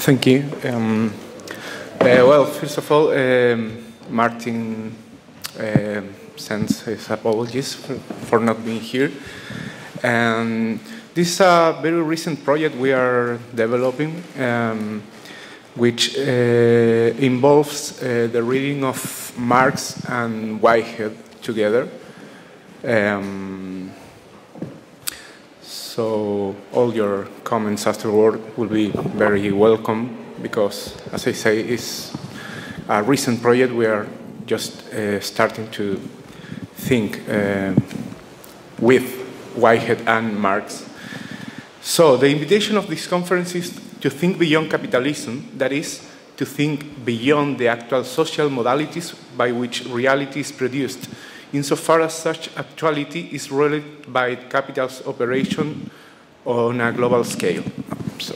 Thank you. Well, first of all, Martin sends his apologies for not being here. And this is a very recent project we are developing, which involves the reading of Marx and Whitehead together. So all your comments afterward will be very welcome because, as I say, it's a recent project. We are just starting to think with Whitehead and Marx. So the invitation of this conference is to think beyond capitalism, that is, to think beyond the actual social modalities by which reality is produced, insofar as such actuality is related by capital's operation on a global scale. So,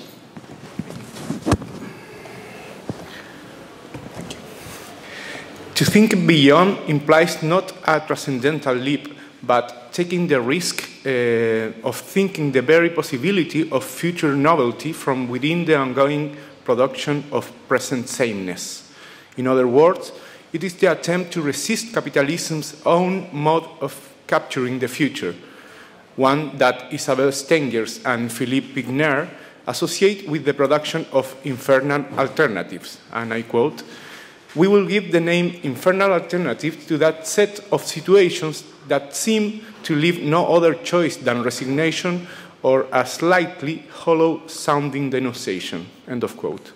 to think beyond implies not a transcendental leap, but taking the risk of thinking the very possibility of future novelty from within the ongoing production of present sameness. In other words, it is the attempt to resist capitalism's own mode of capturing the future, one that Isabel Stengers and Philippe Pigner associate with the production of infernal alternatives. And I quote, "We will give the name infernal alternative to that set of situations that seem to leave no other choice than resignation or a slightly hollow-sounding denunciation." End of quote.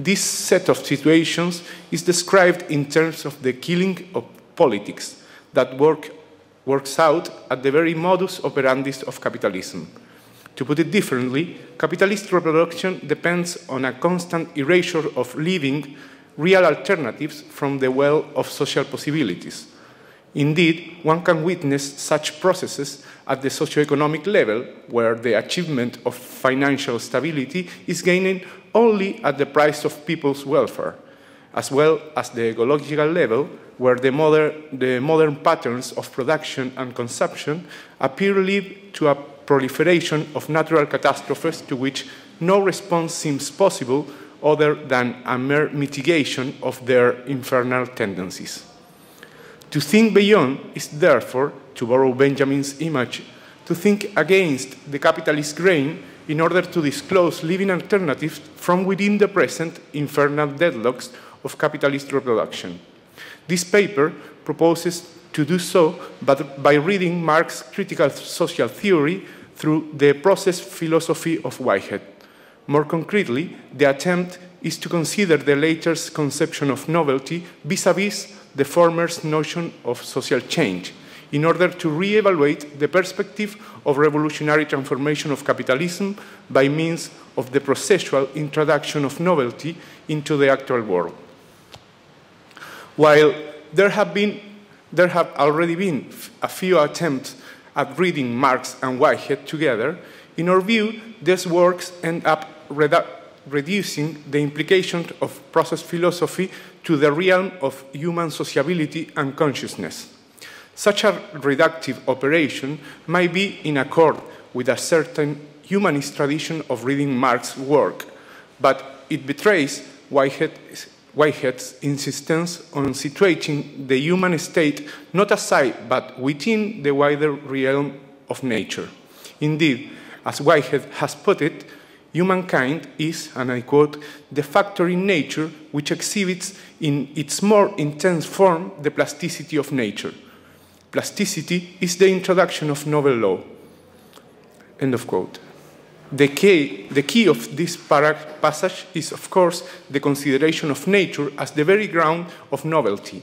This set of situations is described in terms of the killing of politics that works out at the very modus operandi of capitalism. To put it differently, capitalist reproduction depends on a constant erasure of living real alternatives from the well of social possibilities. Indeed, one can witness such processes at the socioeconomic level, where the achievement of financial stability is gaining only at the price of people's welfare, as well as the ecological level, where the modern patterns of production and consumption appear to lead to a proliferation of natural catastrophes to which no response seems possible other than a mere mitigation of their infernal tendencies. To think beyond is therefore, to borrow Benjamin's image, to think against the capitalist grain in order to disclose living alternatives from within the present infernal deadlocks of capitalist reproduction. This paper proposes to do so but by reading Marx's critical social theory through the process philosophy of Whitehead. More concretely, the attempt is to consider the latter's conception of novelty vis-à-vis the former's notion of social change, in order to re-evaluate the perspective of revolutionary transformation of capitalism by means of the processual introduction of novelty into the actual world. While there have already been a few attempts at reading Marx and Whitehead together, in our view, these works end up reducing the implications of process philosophy to the realm of human sociability and consciousness. Such a reductive operation might be in accord with a certain humanist tradition of reading Marx's work, but it betrays Whitehead's insistence on situating the human state not aside but within the wider realm of nature. Indeed, as Whitehead has put it, humankind is, and I quote, "the factor in nature which exhibits in its more intense form the plasticity of nature. Plasticity is the introduction of novel law." End of quote. The key of this passage is, of course, the consideration of nature as the very ground of novelty,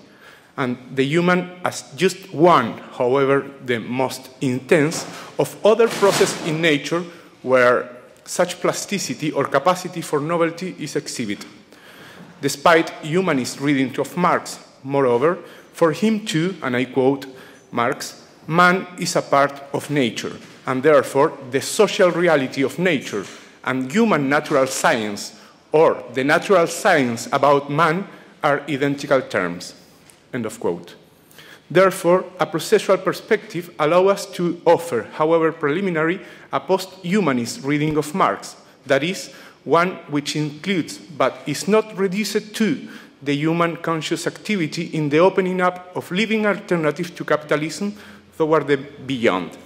and the human as just one, however the most intense, of other processes in nature where such plasticity or capacity for novelty is exhibited. Despite humanist reading of Marx, moreover, for him too, and I quote Marx, "man is a part of nature, and therefore the social reality of nature and human natural science, or the natural science about man, are identical terms." End of quote. Therefore, a processual perspective allows us to offer, however preliminary, a post-humanist reading of Marx, that is, one which includes, but is not reduced to, the human conscious activity in the opening up of living alternatives to capitalism toward the beyond.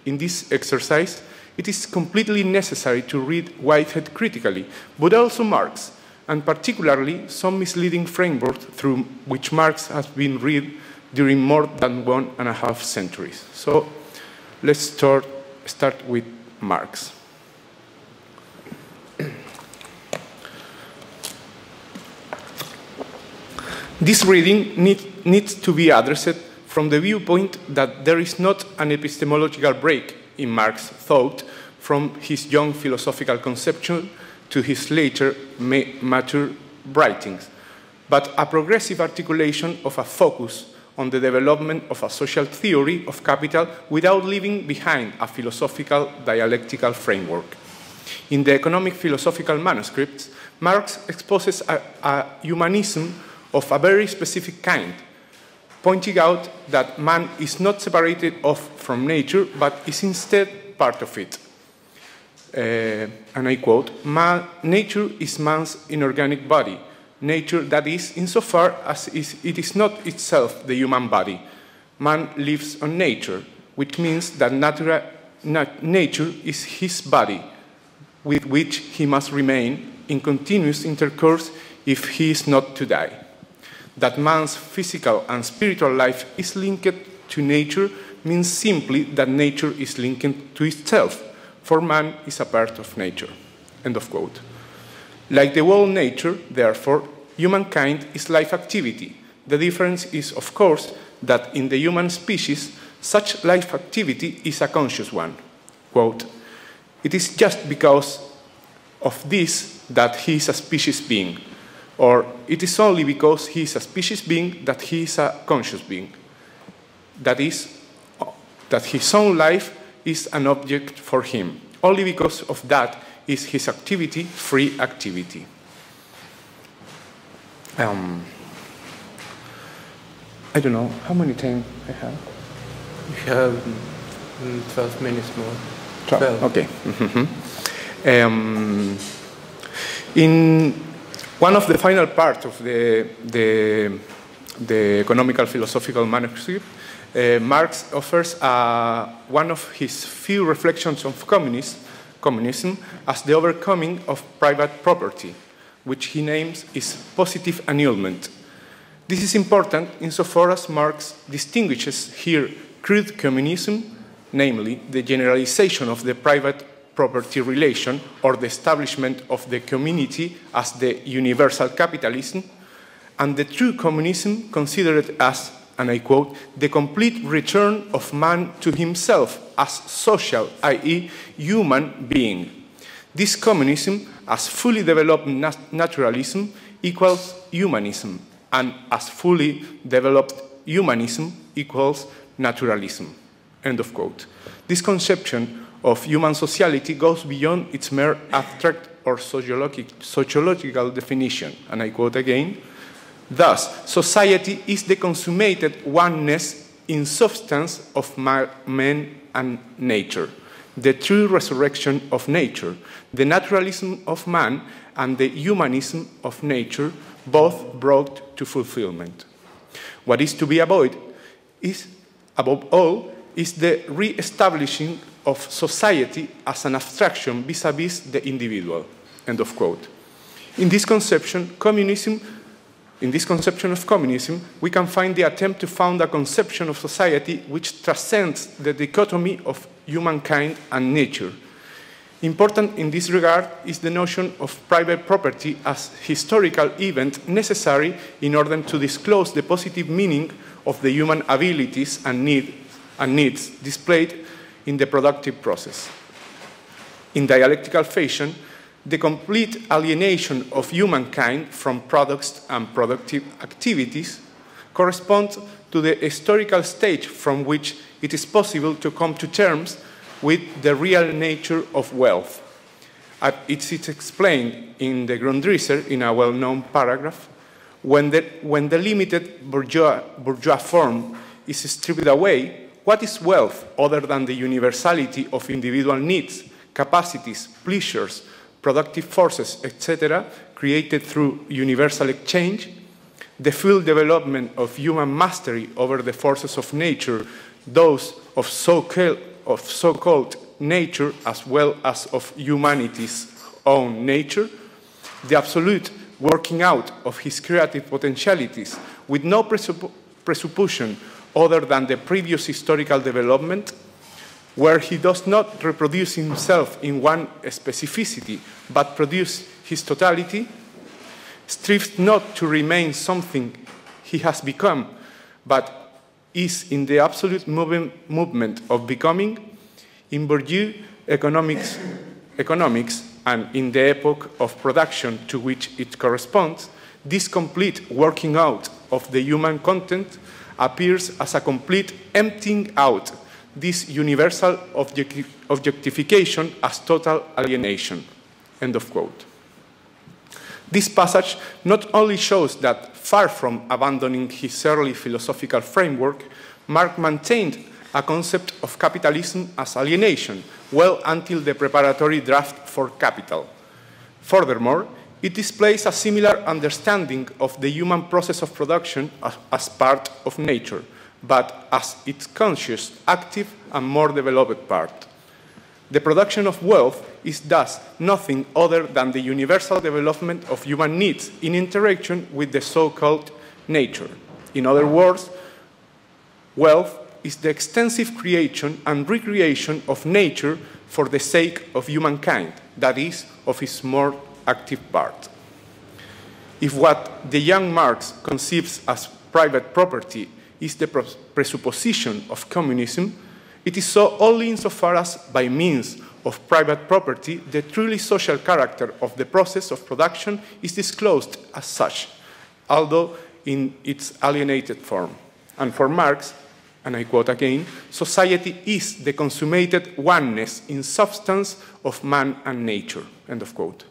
In this exercise, it is completely necessary to read Whitehead critically, but also Marx, and particularly some misleading framework through which Marx has been read during more than 1.5 centuries. So let's start with Marx. This reading needs to be addressed from the viewpoint that there is not an epistemological break in Marx's thought from his young philosophical conception to his later mature writings, but a progressive articulation of a focus on the development of a social theory of capital without leaving behind a philosophical dialectical framework. In the economic philosophical manuscripts, Marx exposes a humanism of a very specific kind, pointing out that man is not separated off from nature, but is instead part of it. And I quote, nature is man's inorganic body, nature that is insofar as it is not itself the human body. Man lives on nature, which means that nature is his body, with which he must remain in continuous intercourse if he is not to die. That man's physical and spiritual life is linked to nature means simply that nature is linked to itself, for man is a part of nature. End of quote. Like the whole nature, therefore, humankind is life activity. The difference is, of course, that in the human species, such life activity is a conscious one. Quote, it is just because of this that he is a species being, or it is only because he is a species being that he is a conscious being. That is, that his own life is an object for him. Only because of that is his activity free activity. I don't know, how many time I have? You have 12 minutes more. 12, okay. In one of the final parts of the economical philosophical manuscript, Marx offers one of his few reflections of communism as the overcoming of private property, which he names is positive annulment. This is important insofar as Marx distinguishes here crude communism, namely the generalization of the private property relation or the establishment of the community as the universal capitalism, and the true communism considered as, and I quote, the complete return of man to himself as social, i.e. human being. This communism, as fully developed naturalism, equals humanism, and as fully developed humanism equals naturalism. End of quote. This conception of human sociality goes beyond its mere abstract or sociological definition, and I quote again, thus, society is the consummated oneness in substance of man and nature, the true resurrection of nature, the naturalism of man and the humanism of nature, both brought to fulfillment. What is to be avoided is, above all, is the re-establishing of society as an abstraction vis-à-vis the individual. End of quote. In this conception of communism, we can find the attempt to found a conception of society which transcends the dichotomy of humankind and nature. Important in this regard is the notion of private property as historical event necessary in order to disclose the positive meaning of the human abilities and needs displayed in the productive process. In dialectical fashion, the complete alienation of humankind from products and productive activities corresponds to the historical stage from which it is possible to come to terms with the real nature of wealth. It's explained in the Grundrisse in a well-known paragraph. When the limited bourgeois form is stripped away, what is wealth other than the universality of individual needs, capacities, pleasures, productive forces, etc., created through universal exchange, the full development of human mastery over the forces of nature, those of so-called nature as well as of humanity's own nature, the absolute working out of his creative potentialities with no presupposition other than the previous historical development, where he does not reproduce himself in one specificity, but produce his totality, strives not to remain something he has become, but is in the absolute movement of becoming, in Bourdieu economics, and in the epoch of production to which it corresponds, this complete working out of the human content appears as a complete emptying out, this universal objectification as total alienation. End of quote. This passage not only shows that, far from abandoning his early philosophical framework, Marx maintained a concept of capitalism as alienation, well until the preparatory draft for Capital. Furthermore, it displays a similar understanding of the human process of production as part of nature, but as its conscious, active, and more developed part. The production of wealth is thus nothing other than the universal development of human needs in interaction with the so-called nature. In other words, wealth is the extensive creation and recreation of nature for the sake of humankind, that is, of its more active part. If what the young Marx conceives as private property is the presupposition of communism, it is so only insofar as, by means of private property, the truly social character of the process of production is disclosed as such, although in its alienated form. And for Marx, and I quote again, society is the consummated oneness in substance of man and nature, end of quote.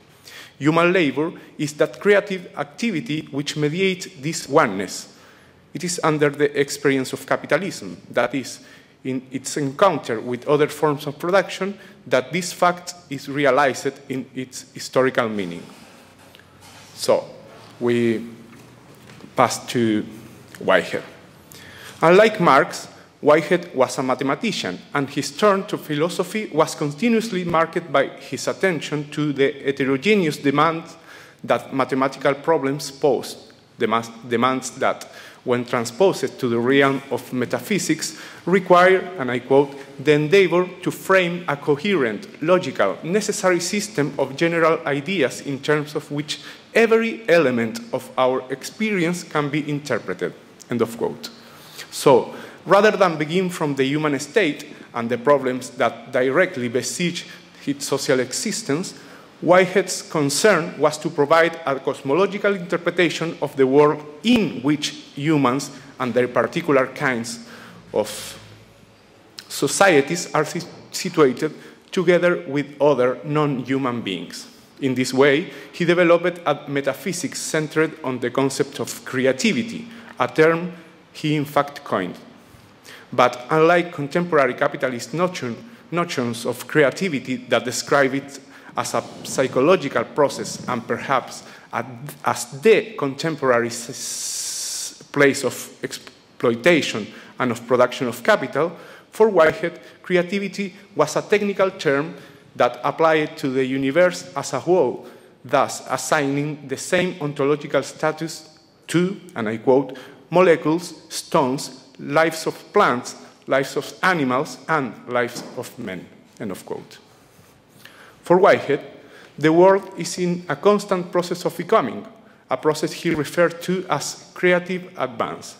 Human labor is that creative activity which mediates this oneness. It is under the experience of capitalism, that is, in its encounter with other forms of production, that this fact is realized in its historical meaning. So, we pass to Whitehead. Unlike Marx, Whitehead was a mathematician, and his turn to philosophy was continuously marked by his attention to the heterogeneous demands that mathematical problems pose, demands that, when transposed to the realm of metaphysics, require, and I quote, the endeavor to frame a coherent, logical, necessary system of general ideas in terms of which every element of our experience can be interpreted, end of quote. So, rather than begin from the human state and the problems that directly besiege its social existence, Whitehead's concern was to provide a cosmological interpretation of the world in which humans and their particular kinds of societies are situated together with other non-human beings. In this way, he developed a metaphysics centered on the concept of creativity, a term he in fact coined. But unlike contemporary capitalist notions of creativity that describe it as a psychological process and perhaps as the contemporary place of exploitation and of production of capital, for Whitehead, creativity was a technical term that applied to the universe as a whole, thus assigning the same ontological status to, and I quote, molecules, stones, lives of plants, lives of animals, and lives of men, end of quote. For Whitehead, the world is in a constant process of becoming, a process he referred to as creative advance.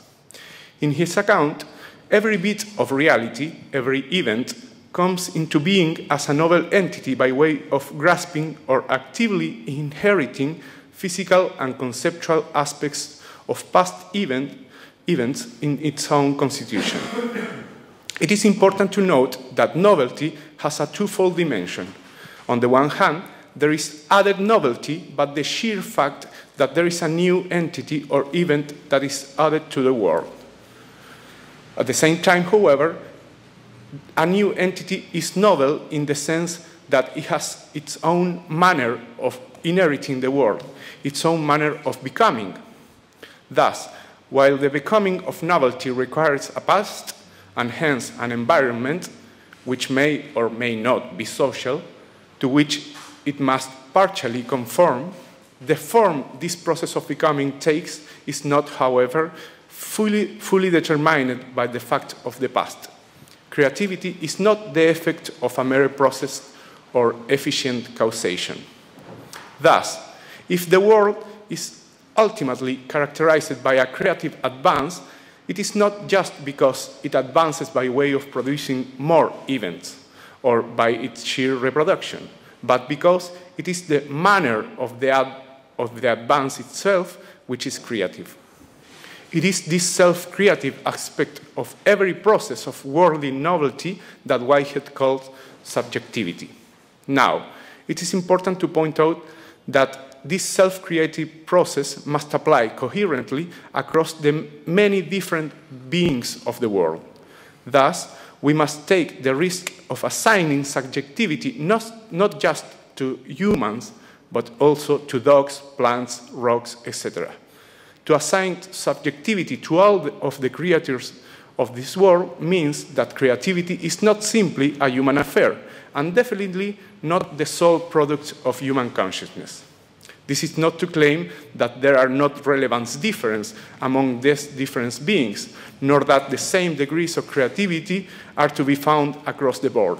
In his account, every bit of reality, every event, comes into being as a novel entity by way of grasping or actively inheriting physical and conceptual aspects of past events in its own constitution. It is important to note that novelty has a twofold dimension. On the one hand, there is added novelty, but the sheer fact that there is a new entity or event that is added to the world. At the same time, however, a new entity is novel in the sense that it has its own manner of inheriting the world, its own manner of becoming. Thus, while the becoming of novelty requires a past and hence an environment which may or may not be social, to which it must partially conform, the form this process of becoming takes is not, however, fully determined by the fact of the past. Creativity is not the effect of a mere process or efficient causation. Thus, if the world is ultimately characterized by a creative advance, it is not just because it advances by way of producing more events or by its sheer reproduction, but because it is the manner of the advance itself which is creative. It is this self-creative aspect of every process of worldly novelty that Whitehead calls subjectivity. Now, it is important to point out that this self-creative process must apply coherently across the many different beings of the world. Thus, we must take the risk of assigning subjectivity not just to humans, but also to dogs, plants, rocks, etc. To assign subjectivity to all of the creators of this world means that creativity is not simply a human affair, and definitely not the sole product of human consciousness. This is not to claim that there are not relevant differences among these different beings, nor that the same degrees of creativity are to be found across the board.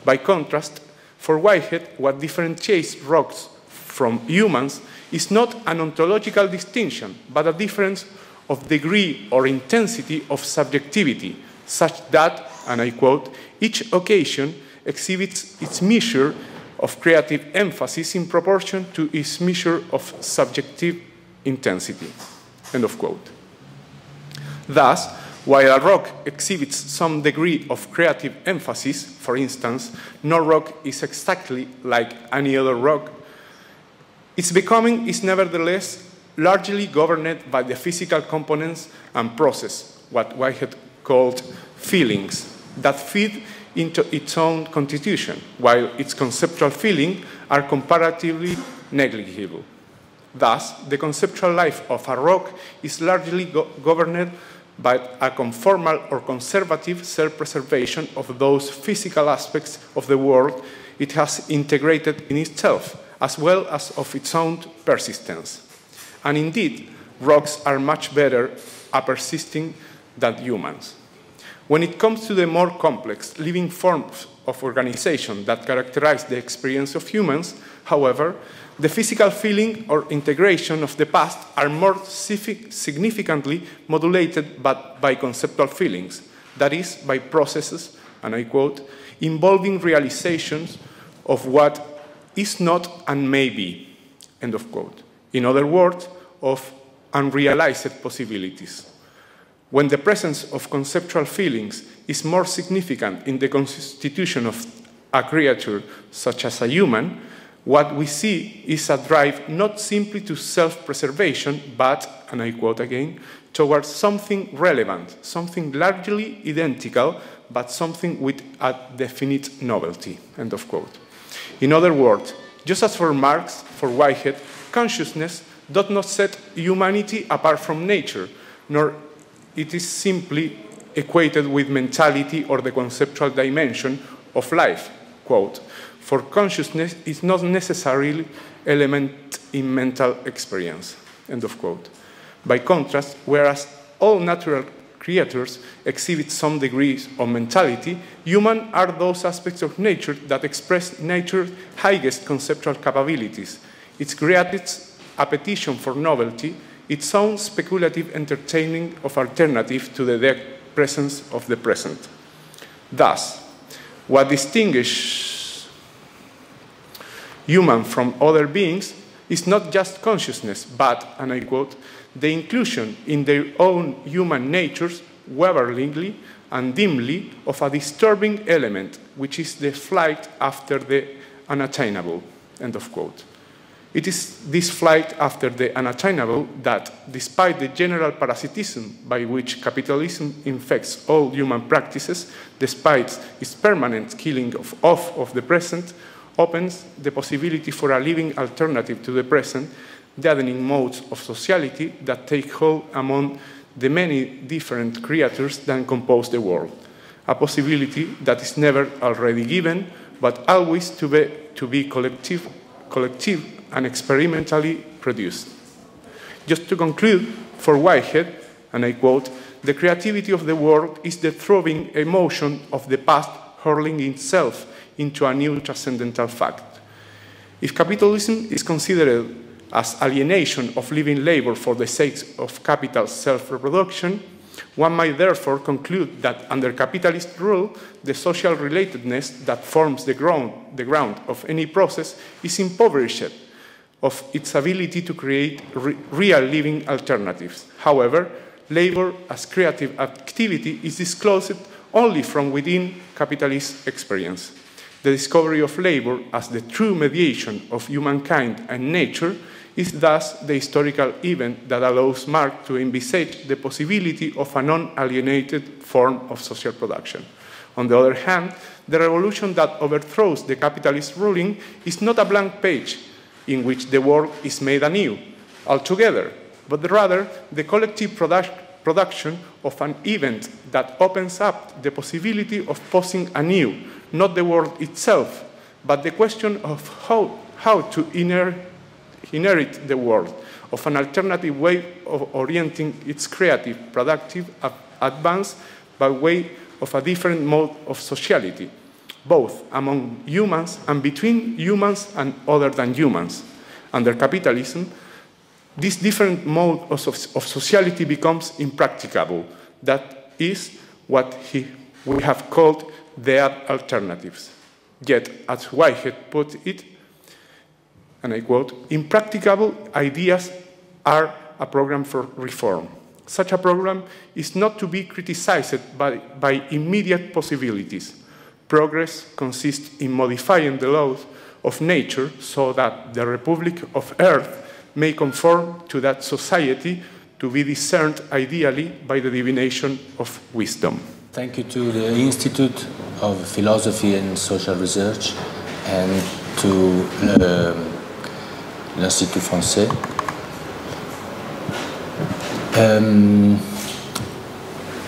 By contrast, for Whitehead, what differentiates rocks from humans is not an ontological distinction, but a difference of degree or intensity of subjectivity, such that, and I quote, each occasion exhibits its measure of creative emphasis in proportion to its measure of subjective intensity, end of quote. Thus, while a rock exhibits some degree of creative emphasis, for instance, no rock is exactly like any other rock, its becoming is nevertheless largely governed by the physical components and process, what Whitehead called feelings, that feed into its own constitution, while its conceptual feelings are comparatively negligible. Thus, the conceptual life of a rock is largely governed by a conformal or conservative self-preservation of those physical aspects of the world it has integrated in itself, as well as of its own persistence. And indeed, rocks are much better at persisting than humans. When it comes to the more complex living forms of organization that characterize the experience of humans, however, the physical feeling or integration of the past are more significantly modulated by conceptual feelings, that is, by processes, and I quote, involving realizations of what is not and may be, end of quote. In other words, of unrealized possibilities. When the presence of conceptual feelings is more significant in the constitution of a creature such as a human, what we see is a drive not simply to self-preservation, but, and I quote again, towards something relevant, something largely identical, but something with a definite novelty, end of quote. In other words, just as for Marx, for Whitehead, consciousness does not set humanity apart from nature, nor it is simply equated with mentality or the conceptual dimension of life. Quote, for consciousness is not necessarily element in mental experience, end of quote. By contrast, whereas all natural creatures exhibit some degrees of mentality, human are those aspects of nature that express nature's highest conceptual capabilities. It creates a petition for novelty, its own speculative entertaining of alternative to the direct presence of the present. Thus, what distinguishes human from other beings is not just consciousness, but, and I quote, the inclusion in their own human natures, waveringly and dimly, of a disturbing element, which is the flight after the unattainable, end of quote. It is this flight after the unattainable that, despite the general parasitism by which capitalism infects all human practices, despite its permanent killing of the present, opens the possibility for a living alternative to the present, deadening modes of sociality that take hold among the many different creatures that compose the world. A possibility that is never already given, but always to be collective and experimentally produced. Just to conclude, for Whitehead, and I quote, "The creativity of the world is the throbbing emotion of the past hurling itself into a new transcendental fact. If capitalism is considered as alienation of living labor for the sake of capital's self-reproduction, one might therefore conclude that under capitalist rule, the social relatedness that forms the ground of any process is impoverished of its ability to create real living alternatives. However, labor as creative activity is disclosed only from within capitalist experience. The discovery of labor as the true mediation of humankind and nature is thus the historical event that allows Marx to envisage the possibility of a non-alienated form of social production. On the other hand, the revolution that overthrows the capitalist ruling is not a blank page in which the world is made anew altogether, but rather the collective production of an event that opens up the possibility of posing anew, not the world itself, but the question of how to inherit the world, of an alternative way of orienting its creative, productive advance by way of a different mode of sociality, both among humans and between humans and other than humans. Under capitalism, this different mode of sociality becomes impracticable. That is what we have called the alternatives. Yet, as Whitehead put it, and I quote, "Impracticable ideas are a program for reform. Such a program is not to be criticized by immediate possibilities. Progress consists in modifying the laws of nature so that the Republic of Earth may conform to that society to be discerned ideally by the divination of wisdom." Thank you to the Institute of Philosophy and Social Research and to l'Institut Français.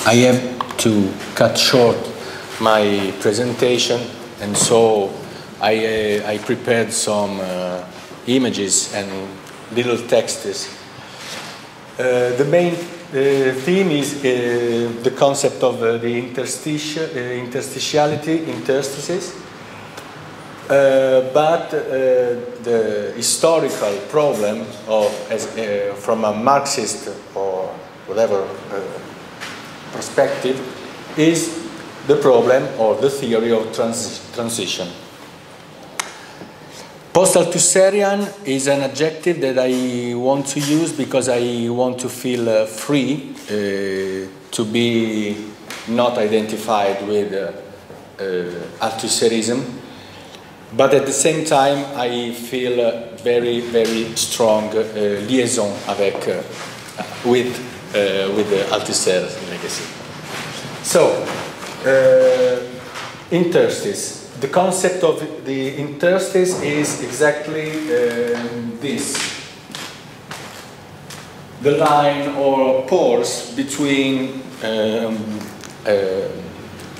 I have to cut short my presentation, and so I prepared some images and little texts. The main theme is the concept of the interstices, but the historical problem of, from a Marxist or whatever perspective, is the problem or the theory of transition. Post-Althusserrian is an adjective that I want to use because I want to feel free to be not identified with Althusserism, but at the same time I feel very, very strong liaison with Althusser's legacy. So, interstice. The concept of the interstice is exactly this. The line or pores between,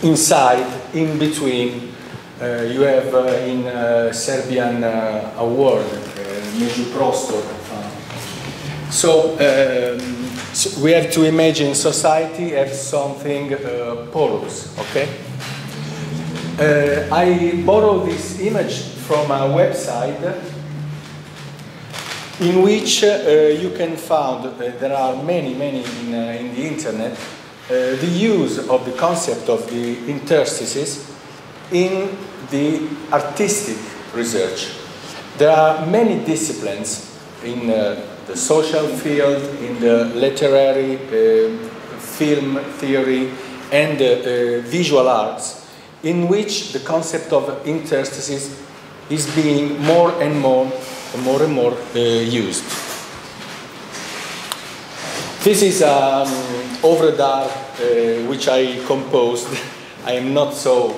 inside, in between. You have in Serbian a word, međuprostor. So we have to imagine society as something porous, okay? I borrowed this image from a website in which you can find, there are many in the internet, the use of the concept of the interstices in the artistic research. There are many disciplines in the social field, in the literary, film theory, and visual arts, in which the concept of interstices is being more and more used. This is an œuvre d'art which I composed. I am not so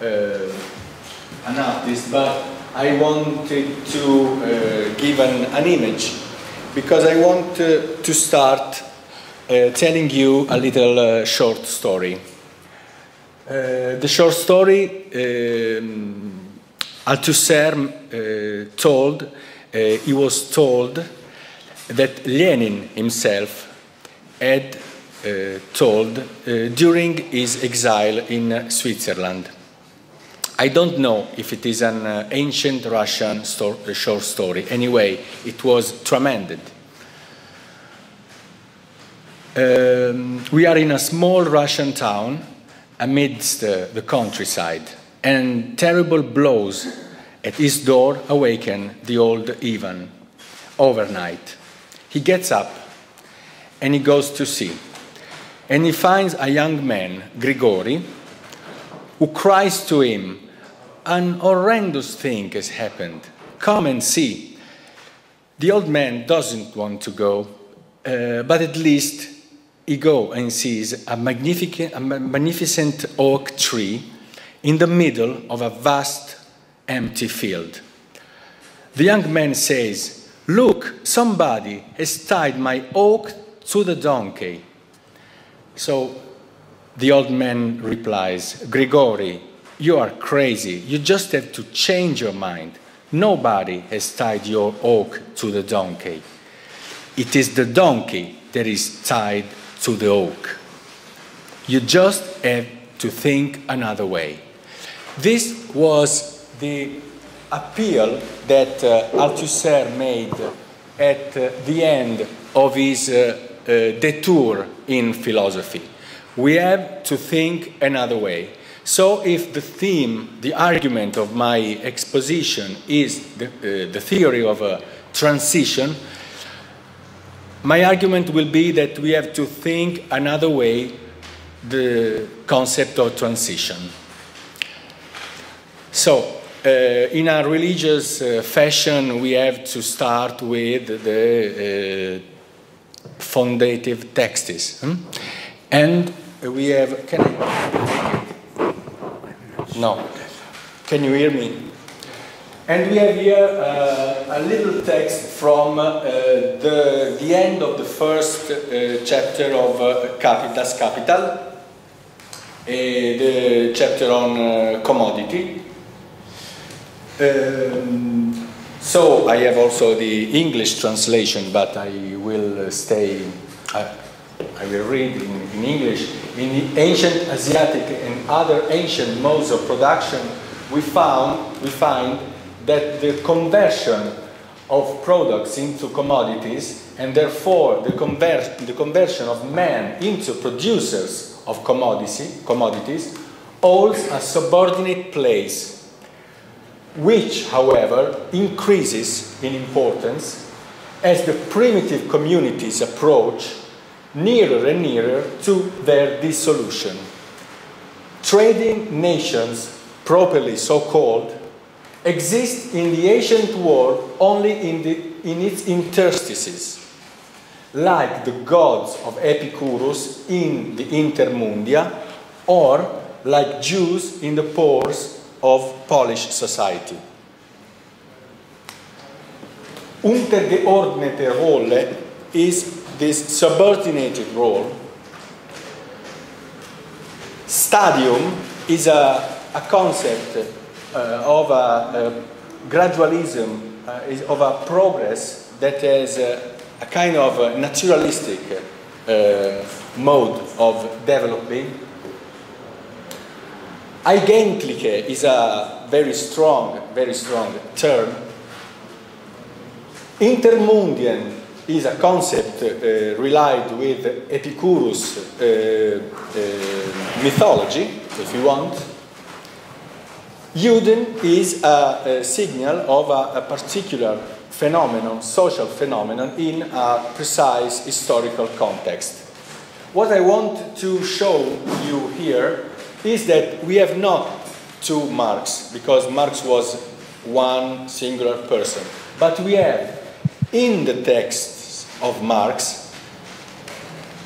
an artist, but I wanted to give an image, because I want to start telling you a little short story. The short story Althusser he was told that Lenin himself had told during his exile in Switzerland. I don't know if it is an ancient Russian short story. Anyway, it was tremendous. We are in a small Russian town amidst the countryside, and terrible blows at his door awaken the old Ivan overnight. He gets up and he goes to see, and he finds a young man, Grigori, who cries to him, "An horrendous thing has happened. Come and see." The old man doesn't want to go, but at least he goes and sees a magnificent oak tree in the middle of a vast empty field. The young man says, "Look, somebody has tied my oak to the donkey." So the old man replies, "Grigori, you are crazy. You just have to change your mind. Nobody has tied your oak to the donkey. It is the donkey that is tied to the oak. You just have to think another way." This was the appeal that Althusser made at the end of his detour in philosophy. We have to think another way. So if the theme, the argument of my exposition is the theory of a transition, my argument will be that we have to think another way the concept of transition. So, in a religious fashion, we have to start with the foundative texts. And we have, can I? No. Can you hear me? And we have here a little text from the end of the first chapter of Das Kapital, the chapter on commodity. So I have also the English translation, but I will stay, I will read in English. In the ancient Asiatic and other ancient modes of production, we find that the conversion of products into commodities, and therefore the conversion of men into producers of commodities, holds a subordinate place, which, however, increases in importance as the primitive communities approach nearer and nearer to their dissolution. Trading nations, properly so called, exist in the ancient world only in its interstices, like the gods of Epicurus in the Intermundia, or like Jews in the pores of Polish society. Untergeordnete Rolle is this subordinated role. Stadium is a concept of a gradualism, of a progress that has a kind of naturalistic mode of developing. Eigentliche is a very strong term. Intermundian is a concept relied with Epicurus mythology, if you want. Juden is a signal of a particular phenomenon, social phenomenon, in a precise historical context. What I want to show you here is that we have not two Marx, because Marx was one singular person, but we have in the texts of Marx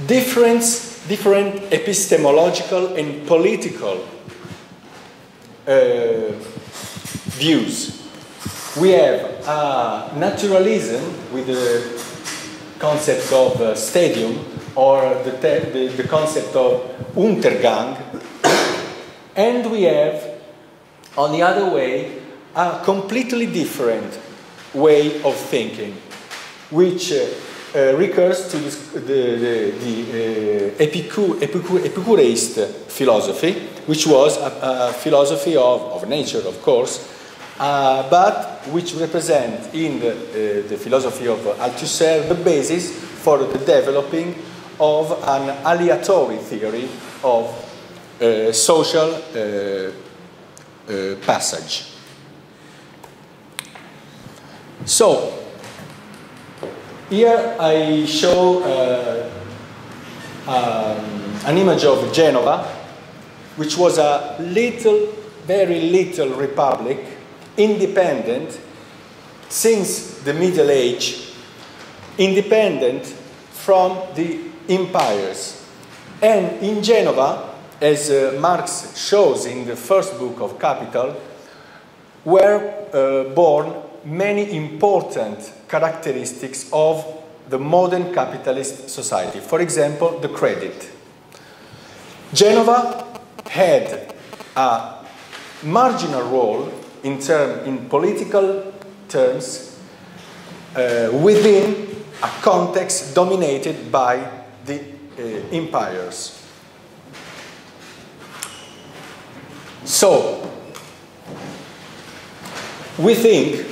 different epistemological and political views. We have naturalism with the concept of stadium, or the concept of Untergang. And we have, on the other way, a completely different way of thinking, which recurs to the Epicureist philosophy, which was a philosophy of nature, of course, but which represents in the philosophy of Althusser the basis for the developing of an aleatory theory of social passage. So, here I show an image of Genova, which was a very little republic, independent since the Middle Age, independent from the empires. And in Genova, as Marx shows in the first book of Capital, were born many important characteristics of the modern capitalist society. For example, the credit. Genova had a marginal role in political terms within a context dominated by the empires. So, we think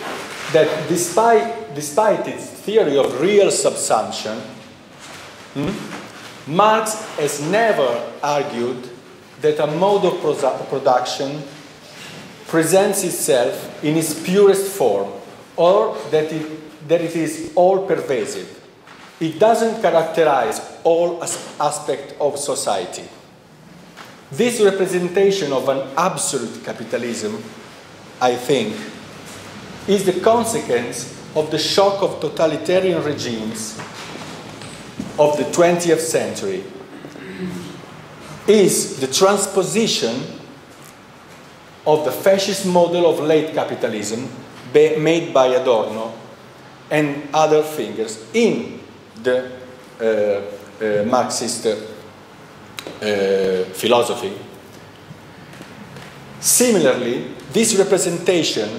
that despite its theory of real subsumption, Marx has never argued that a mode of production presents itself in its purest form, or that it is all-pervasive. It doesn't characterize all aspects of society. This representation of an absolute capitalism, I think, is the consequence of the shock of totalitarian regimes of the 20th century, is the transposition of the fascist model of late capitalism made by Adorno and other figures in the Marxist philosophy. Similarly, this representation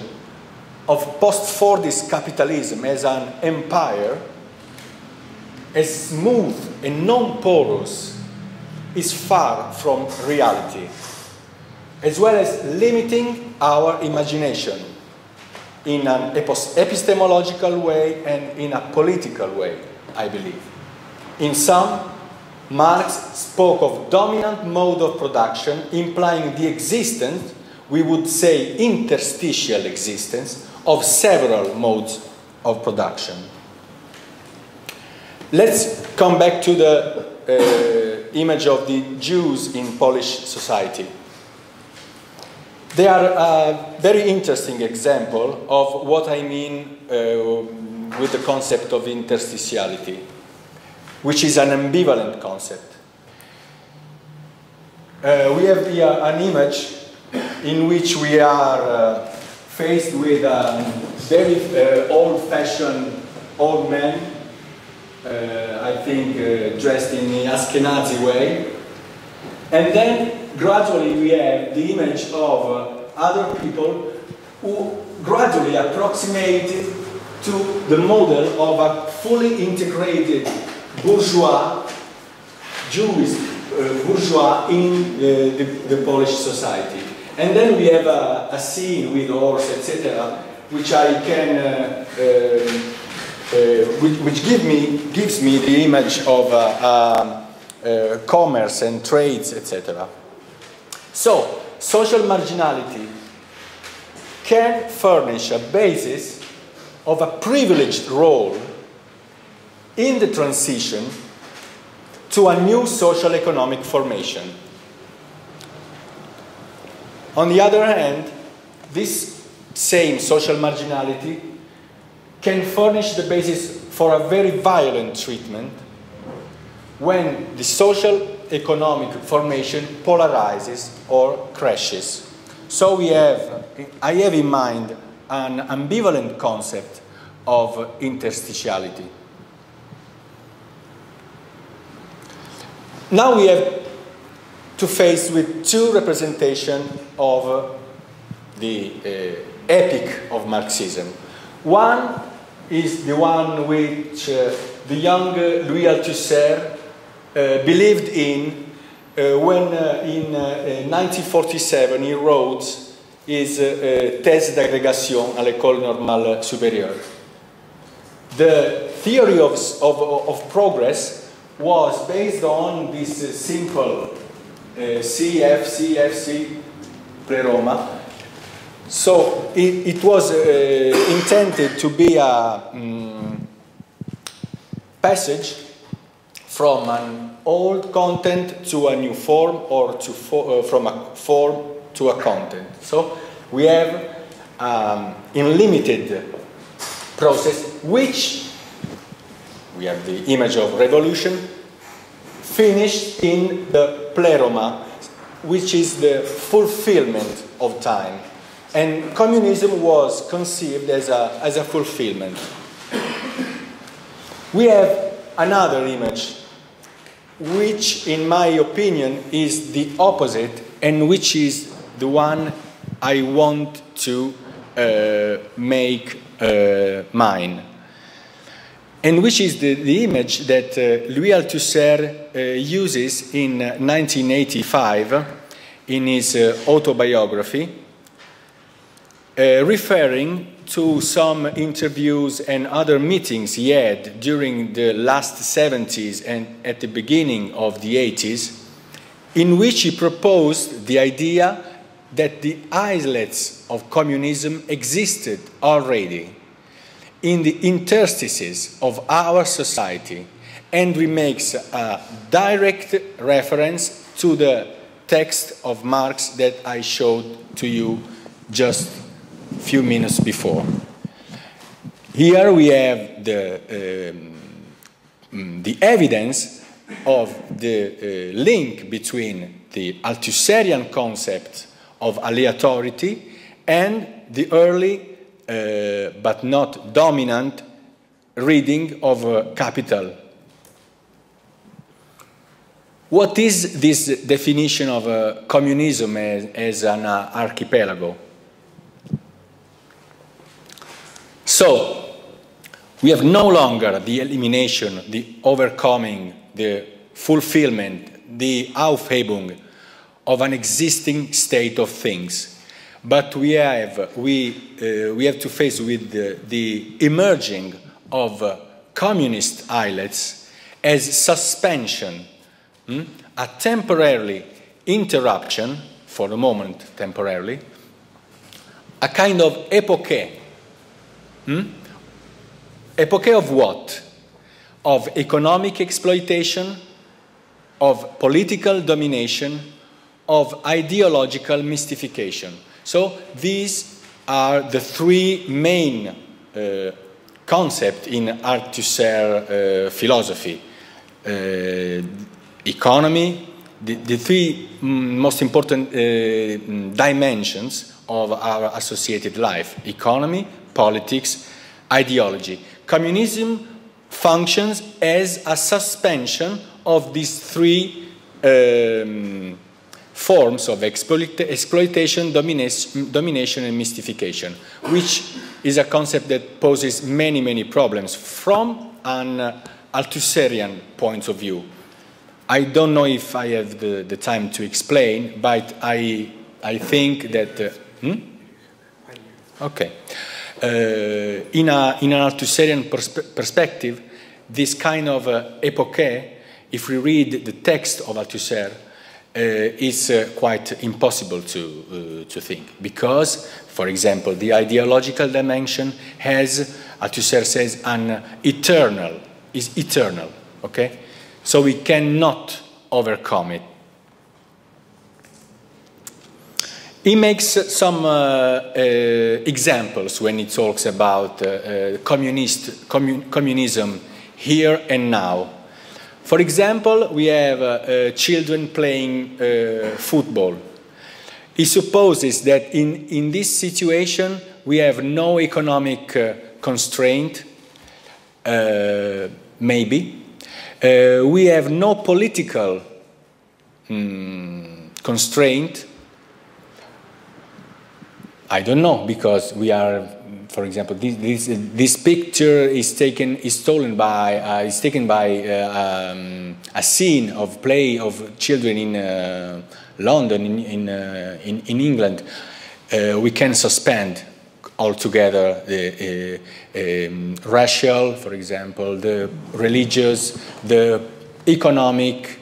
of post-Fordist capitalism as an empire, as smooth and non-porous, is far from reality, as well as limiting our imagination in an epistemological way and in a political way, I believe. In sum, Marx spoke of dominant mode of production, implying the existence, we would say interstitial existence, of several modes of production. Let's come back to the image of the Jews in Polish society. They are a very interesting example of what I mean with the concept of interstitiality, which is an ambivalent concept. We have here an image in which we are faced with a very old-fashioned old man, I think dressed in the Ashkenazi way. And then gradually we have the image of other people who gradually approximated to the model of a fully integrated bourgeois, Jewish bourgeois in the Polish society. And then we have a scene with horse, etc., which I can, which gives me the image of commerce and trades, etc. So, social marginality can furnish a basis of a privileged role in the transition to a new social economic formation. On the other hand, this same social marginality can furnish the basis for a very violent treatment when the social economic formation polarizes or crashes. So I have in mind an ambivalent concept of interstitiality. Now we have to face with two representations of the epic of Marxism. One is the one which the young Louis Althusser believed in when in 1947 he wrote his thèse d'agrégation à l'École Normale Supérieure. The theory of progress was based on this simple CFC pre-Roma. So it was intended to be a passage from an old content to a new form, or to from a form to a content. So we have unlimited process, which we have the image of revolution, finished in the pleroma, which is the fulfillment of time. And communism was conceived as a fulfillment. We have another image, which in my opinion is the opposite, and which is the one I want to make mine. And which is the image that Louis Althusser uses in 1985 in his autobiography, referring to some interviews and other meetings he had during the last 70s and at the beginning of the 80s, in which he proposed the idea that the islets of communism existed already in the interstices of our society, and he makes a direct reference to the text of Marx that I showed to you just a few minutes before. Here we have the evidence of the link between the Althusserian concept of aleatority and the early but not dominant reading of Capital. What is this definition of communism as an archipelago? So, we have no longer the elimination, the overcoming, the fulfillment, the Aufhebung of an existing state of things. But we have to face with the emerging of communist islets as suspension, a temporary interruption, for the moment temporarily, a kind of epoche. Epoche of what? Of economic exploitation, of political domination, of ideological mystification. So these are the three main concepts in Althusser philosophy. Economy, the three most important dimensions of our associated life: economy, politics, ideology. Communism functions as a suspension of these three forms of exploitation, domination, and mystification, which is a concept that poses many, many problems from an Althusserian point of view. I don't know if I have the time to explain, but I think that... Okay. In an Althusserian perspective, this kind of epoche, if we read the text of Althusser, is quite impossible to think. Because, for example, the ideological dimension has, Althusser says, is eternal, okay? So we cannot overcome it. He makes some examples when he talks about communism here and now. For example, we have children playing football. He supposes that in this situation we have no economic constraint, maybe. We have no political constraint. I don't know, because we are, for example, this picture is taken by a scene of play of children in London, in England. We can suspend altogether the racial, for example, the religious, the economic,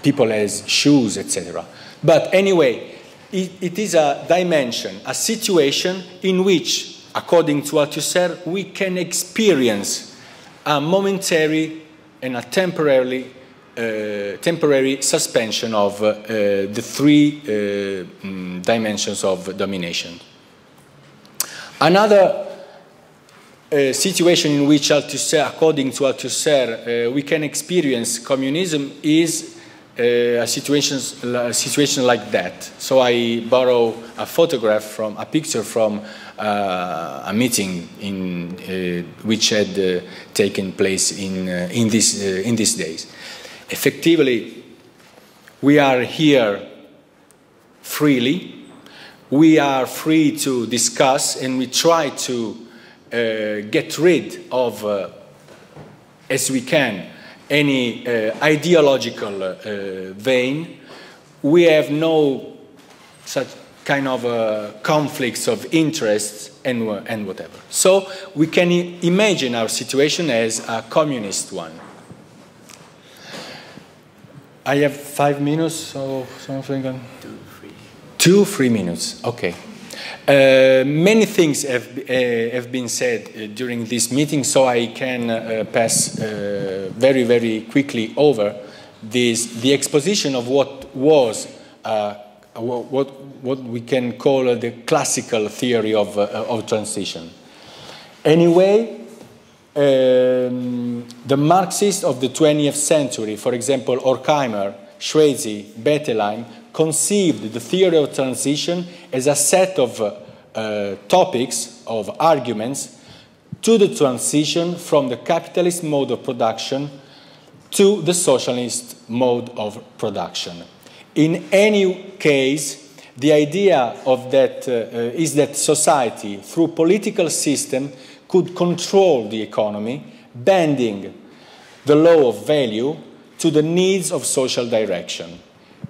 people as shoes, etc. But anyway, it is a dimension, a situation in which, according to Althusser, we can experience a momentary and a temporary suspension of the three dimensions of domination. Another situation in which Althusser, according to Althusser, we can experience communism is a situation like that. So I borrow a photograph from a picture from a meeting which had taken place in these days. Effectively, we are here freely. We are free to discuss, and we try to get rid of, as we can, any ideological vein. We have no such kind of conflicts of interests and whatever. So we can imagine our situation as a communist one. I have 5 minutes, so something. 2-3 minutes. Okay. Many things have been said during this meeting, so I can pass very, very quickly over the exposition of what was what we can call the classical theory of transition. Anyway, the Marxists of the 20th century, for example, Horkheimer, Schweitzer, Bettelheim, conceived the theory of transition as a set of topics, of arguments, to the transition from the capitalist mode of production to the socialist mode of production. In any case, the idea of that is that society, through political system, could control the economy, bending the law of value to the needs of social direction.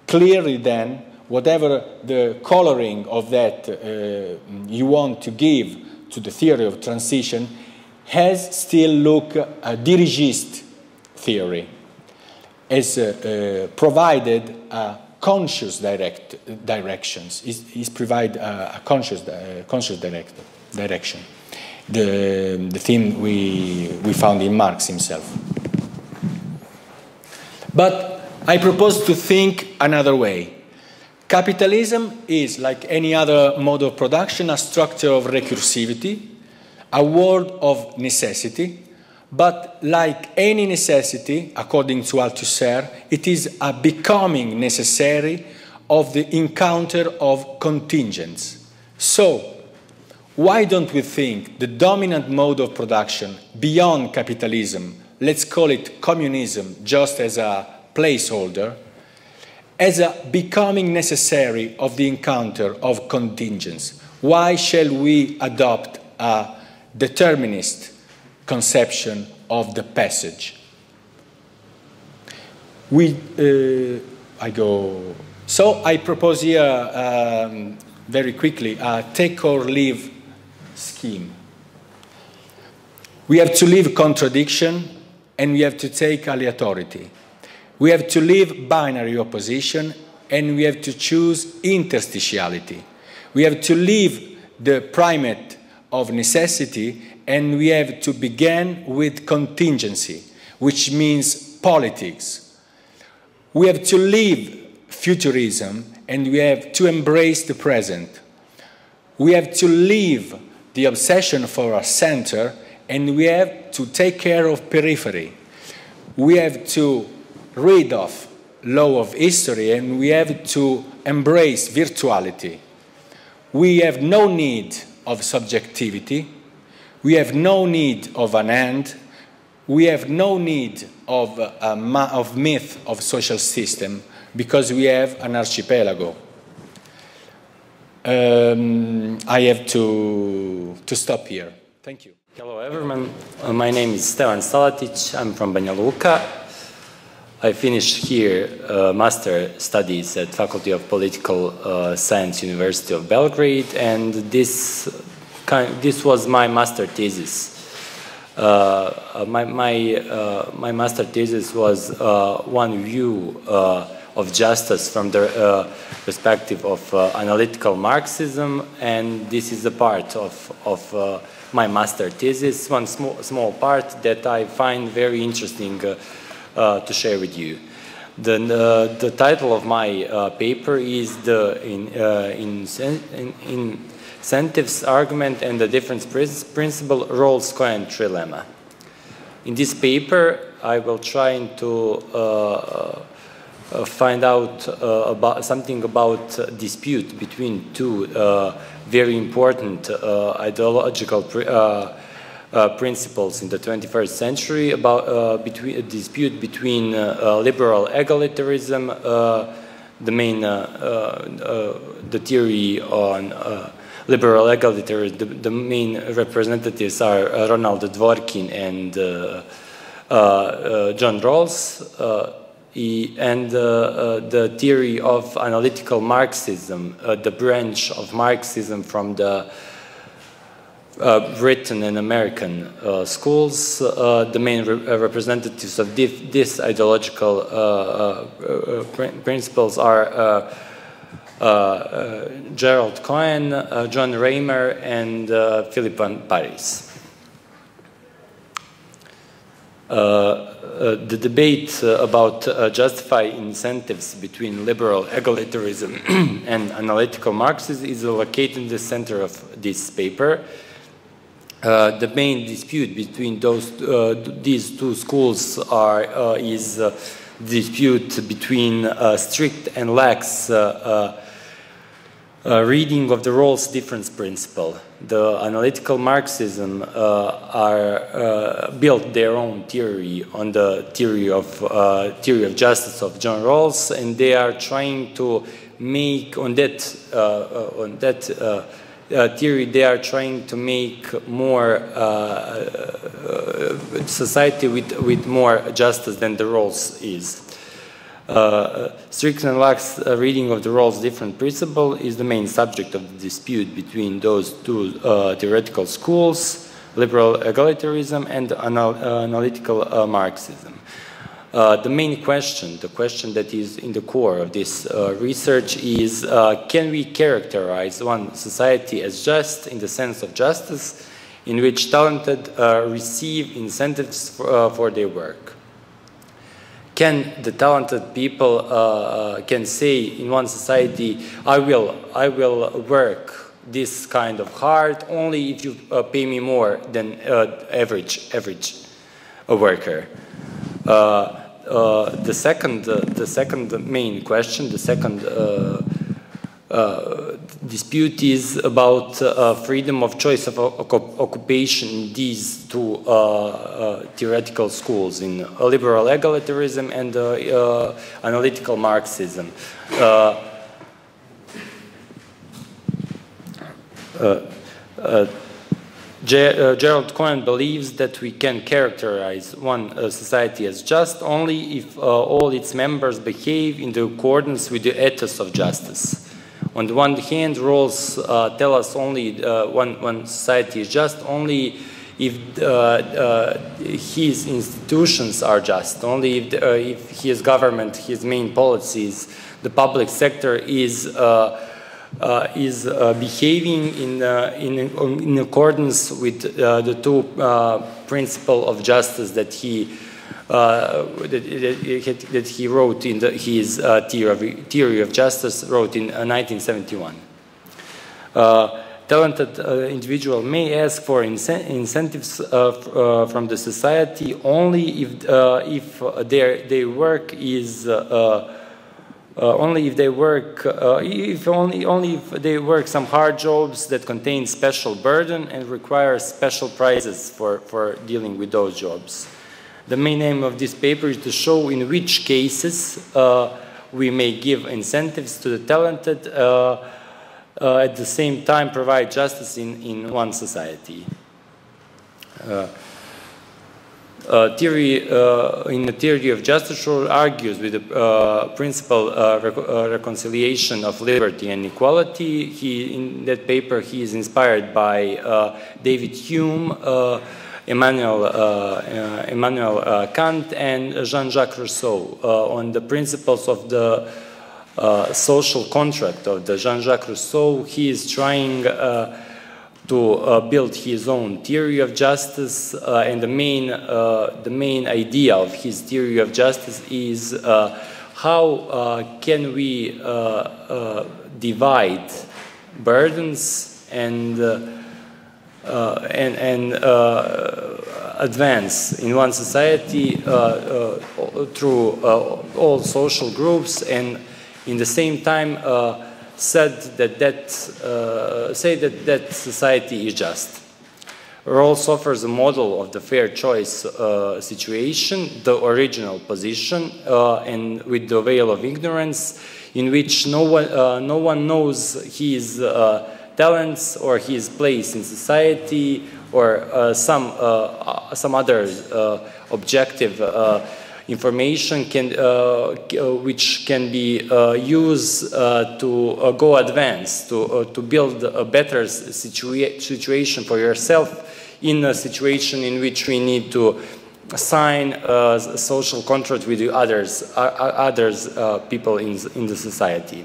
Clearly then, whatever the coloring of that you want to give to the theory of transition has still look a dirigist theory, as provided a conscious directions, is provide a conscious direction. The theme we found in Marx himself. But I propose to think another way. Capitalism is, like any other mode of production, a structure of recursivity, a world of necessity, but like any necessity, according to Althusser, it is a becoming necessary of the encounter of contingents. So, why don't we think the dominant mode of production beyond capitalism, let's call it communism just as a placeholder, as a becoming necessary of the encounter of contingents? Why shall we adopt a determinist conception of the passage? So I propose here, very quickly, a take or leave scheme. We have to leave contradiction, and we have to take aleatority. We have to leave binary opposition, and we have to choose interstitiality. We have to leave the primate of necessity, and we have to begin with contingency, which means politics. We have to leave futurism, and we have to embrace the present. We have to leave the obsession for a center, and we have to take care of periphery. We have to rid of law of history, and we have to embrace virtuality. We have no need of subjectivity. We have no need of an end. We have no need of myth of social system because we have an archipelago. I have to stop here. Thank you. Hello everyone, my name is Stevan Salatic, I'm from Banja Luka. I finished here master studies at Faculty of Political Science, University of Belgrade, and this was my master thesis. My master thesis was one view of justice from the perspective of analytical Marxism, and this is a part of my master thesis, one small part that I find very interesting to share with you. The title of my paper is the incentives argument and the difference principle, Rawls-Cohen trilemma. In this paper, I will try to find out something about dispute between two very important ideological principles in the 21st century, about a dispute between liberal egalitarianism, the theory on liberal egalitarianism. The main representatives are Ronald Dworkin and John Rawls, and the theory of analytical Marxism, the branch of Marxism from the Britain and American schools. The main representatives of this ideological principles are Gerald Cohen, John Raymer, and Philippe Paris. The debate about justifying incentives between liberal egalitarianism and analytical Marxism is located in the center of this paper. The main dispute between these two schools is dispute between strict and lax reading of the Rawls difference principle. The analytical Marxism built their own theory on the theory of justice of John Rawls, and they are trying to make on that theory. They are trying to make more society with more justice than the Rawls is. Strict and lax reading of the Rawls difference principle is the main subject of the dispute between those two theoretical schools, liberal egalitarianism and analytical Marxism. The main question, the question that is in the core of this research is, can we characterize one society as just in the sense of justice, in which talented receive incentives for their work? Can the talented people can say in one society, I will work this kind of hard only if you pay me more than average worker? The second main question, the second dispute is about freedom of choice of occupation in these two theoretical schools, in liberal egalitarianism and analytical Marxism. Gerald Cohen believes that we can characterize one society as just only if all its members behave in accordance with the ethos of justice. On the one hand, Rawls tell us only one society is just only if his institutions are just, only if his government, his main policies, the public sector is behaving in accordance with the two principles of justice that he wrote in his theory of justice, wrote in 1971. Talented individual may ask for incentives from the society only if their work is only if they work, only if they work some hard jobs that contain special burden and require special prizes for dealing with those jobs. The main aim of this paper is to show in which cases we may give incentives to the talented, at the same time provide justice in one society. In the theory of justice, argues with the principle reconciliation of liberty and equality. In that paper, he is inspired by David Hume, Immanuel Kant, and Jean-Jacques Rousseau on the principles of the social contract of the Jean-Jacques Rousseau. He is trying to build his own theory of justice, and the main idea of his theory of justice is how can we divide burdens and advance in one society through all social groups, and in the same time say that society is just. Rawls offers a model of the fair choice situation, the original position, and with the veil of ignorance, in which no one knows his talents or his place in society or some other objective information which can be used to go advance, to build a better situation for yourself in a situation in which we need to sign a social contract with the others people in the society.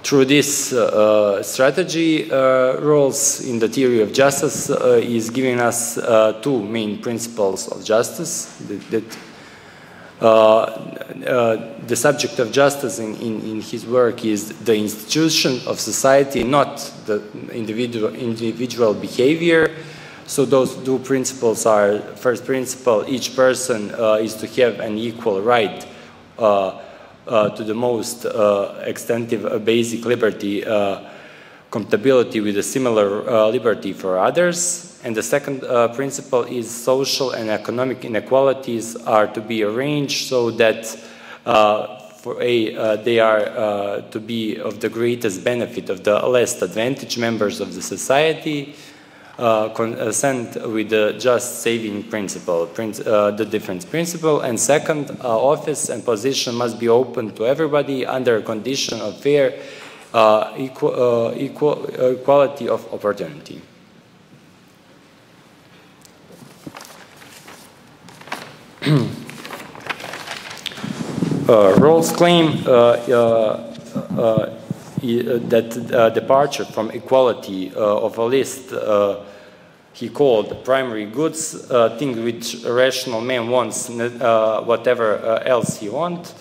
Through this strategy, Rawls in the theory of justice is giving us two main principles of justice. The subject of justice in his work is the institution of society, not the individual behavior. So those two principles are, first principle, each person is to have an equal right to the most extensive basic liberty, compatibility with a similar liberty for others. And the second principle is social and economic inequalities are to be arranged so that they are to be of the greatest benefit of the less advantaged members of the society, consent with the just saving principle, the difference principle. And second, office and position must be open to everybody under a condition of fair equality of opportunity. Rawls' claim that departure from equality of a list he called primary goods, things which a rational man wants, whatever else he wants,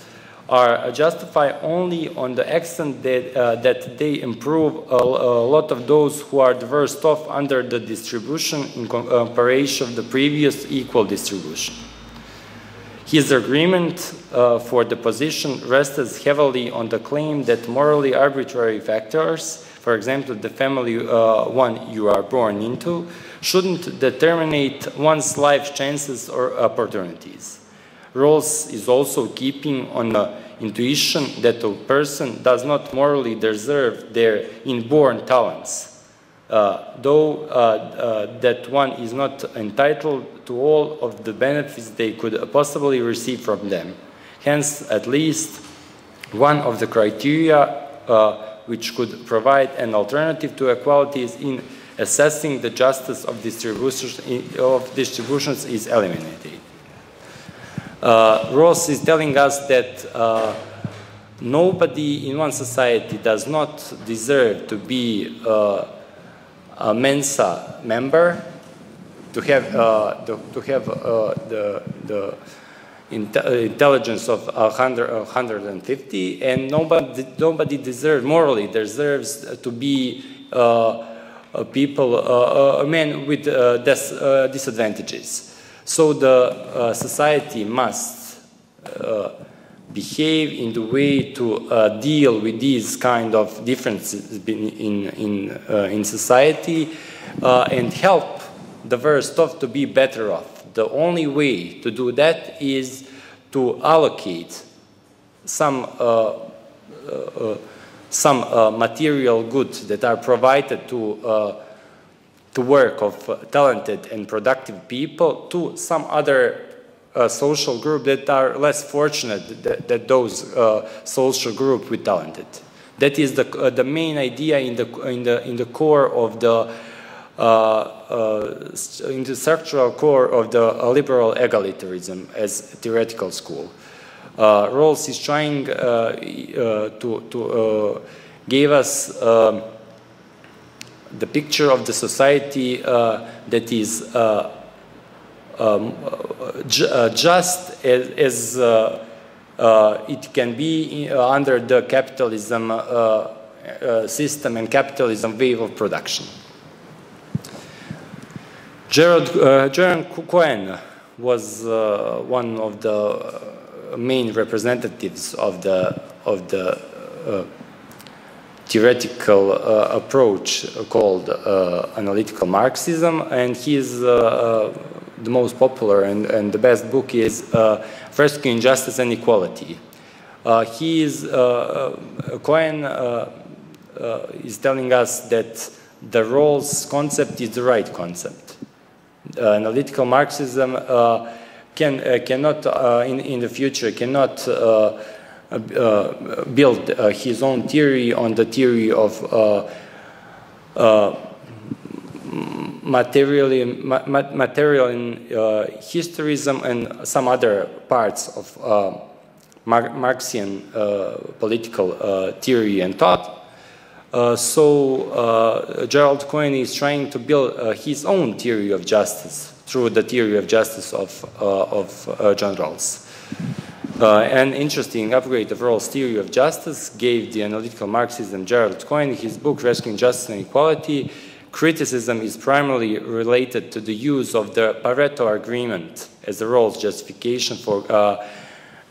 are justified only on the extent that they improve a lot of those who are the worst off under the distribution in comparison of the previous equal distribution. His agreement for the position rests heavily on the claim that morally arbitrary factors, for example, the family one you are born into, shouldn't determine one's life chances or opportunities. Rawls is also keeping on the intuition that a person does not morally deserve their inborn talents, though that one is not entitled to all of the benefits they could possibly receive from them. Hence, at least one of the criteria which could provide an alternative to equality is in assessing the justice of distributions is eliminated. Rawls is telling us that nobody in one society does not deserve to be a Mensa member, to have the intelligence of 150, and nobody morally deserves to be a man with disadvantages. So the society must behave in the way to deal with these kind of differences in society and help the worst off to be better off. The only way to do that is to allocate some material goods that are provided to work of talented and productive people to some other social group that are less fortunate that those social group with talented. That is the main idea in the core of the in the structural core of the liberal egalitarianism as theoretical school. Rawls is trying to give us the picture of the society that is just as it can be under the capitalism system and capitalism wave of production. Gerald Cohen was one of the main representatives of the theoretical approach called analytical Marxism, and he's the most popular and the best book is Rescuing Justice and Equality. Cohen is telling us that the Rawls concept is the right concept. Analytical Marxism cannot in the future cannot build his own theory on the theory of material in historism and some other parts of Marxian political theory and thought. So Gerald Cohen is trying to build his own theory of justice through the theory of justice of John Rawls. An interesting upgrade of Rawls' theory of justice gave the analytical Marxism Gerald Cohen his book Rescuing Justice and Equality. Criticism is primarily related to the use of the Pareto agreement as the Rawls justification for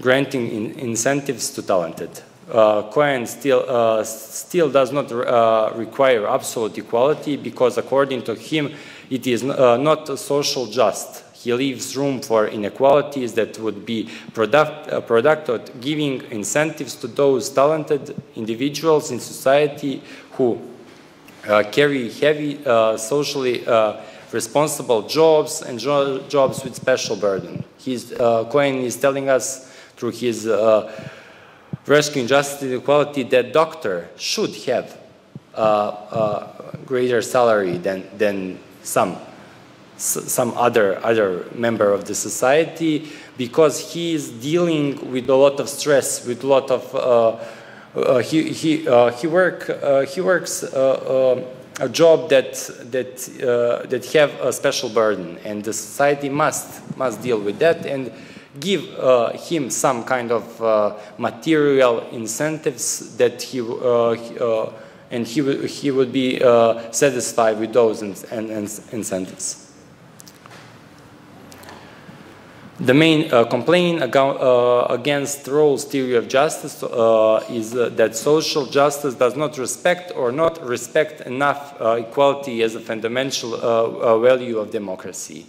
granting incentives to talented. Cohen still does not require absolute equality because according to him it is not social just. He leaves room for inequalities that would be product of giving incentives to those talented individuals in society who carry heavy socially responsible jobs and jobs with special burden. Cohen is telling us through his Rescuing Justice and Equality that doctor should have greater salary than some other member of the society because he is dealing with a lot of stress, with a lot of he works a job that have a special burden, and the society must deal with that and give him some kind of material incentives that he would be satisfied with those incentives. The main complaint against Rawls' theory of justice is that social justice does not respect or not respect enough equality as a fundamental value of democracy.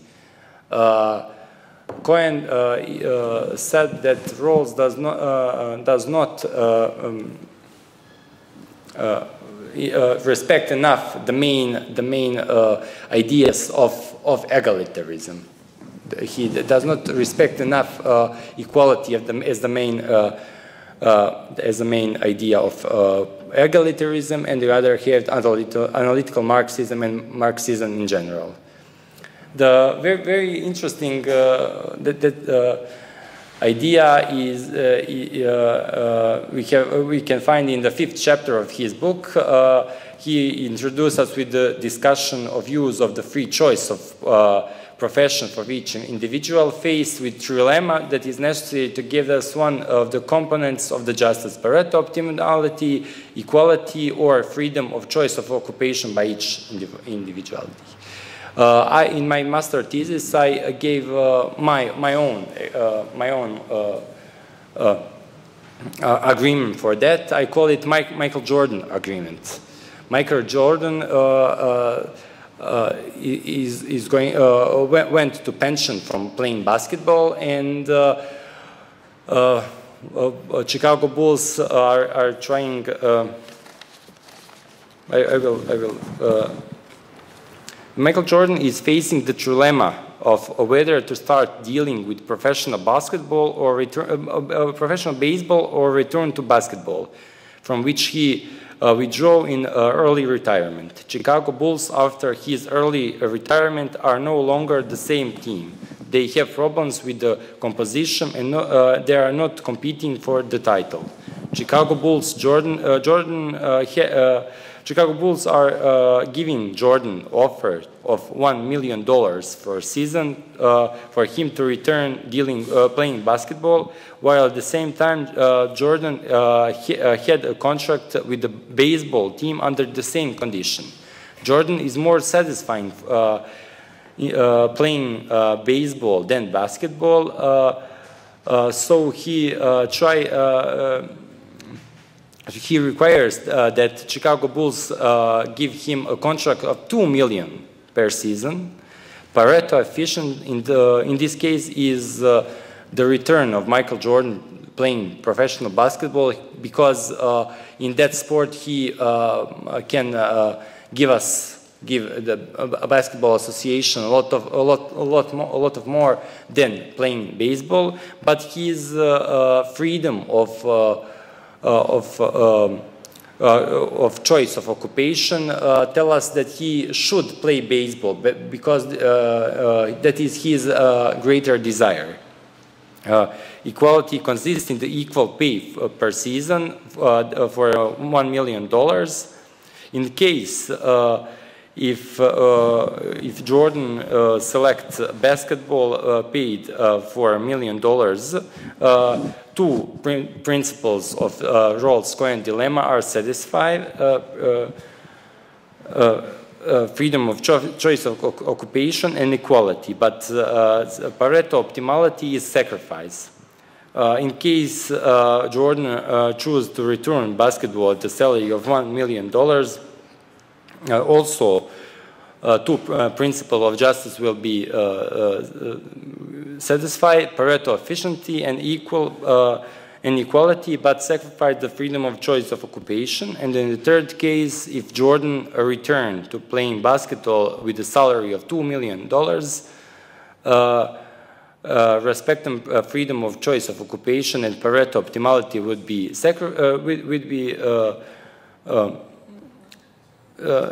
Cohen said that Rawls does not respect enough the main ideas of egalitarianism. He does not respect enough equality as the main idea of egalitarianism, and the other hand, analytical Marxism and Marxism in general. The very interesting idea is we can find in the 5th chapter of his book. He introduced us with the discussion of use of the free choice of profession for each individual faced with trilemma that is necessary to give us one of the components of the justice: Pareto optimality, equality, or freedom of choice of occupation by each individuality. In my master thesis, I gave my own agreement for that. I call it Michael Jordan agreement. Michael Jordan went to pension from playing basketball, and Chicago Bulls are trying. Michael Jordan is facing the trilemma of whether to start dealing with professional basketball or professional baseball, or return to basketball, from which he withdrew in early retirement. Chicago Bulls, after his early retirement, are no longer the same team. They have problems with the composition, and they are not competing for the title. Chicago Bulls Chicago Bulls are giving Jordan offer of $1 million for a season for him to return playing basketball, while at the same time Jordan had a contract with the baseball team under the same condition. Jordan is more satisfying playing baseball than basketball, so he requires that Chicago Bulls give him a contract of $2 million per season. Pareto efficient in this case is the return of Michael Jordan playing professional basketball, because in that sport he can give the basketball association a lot more than playing baseball, but his freedom of choice of occupation tell us that he should play baseball, because that is his greater desire. Equality consists in the equal pay per season for $1 million. In case if Jordan selects basketball paid for $1 million, two principles of Rawls-Cohen dilemma are satisfied: freedom of choice of occupation and equality, but Pareto optimality is sacrifice. In case Jordan chooses to return basketball at the salary of $1 million, also two principles of justice will be satisfied: Pareto efficiency and equality, but sacrifice the freedom of choice of occupation. And in the third case, if Jordan returned to playing basketball with a salary of $2 million, respect and freedom of choice of occupation and Pareto optimality would be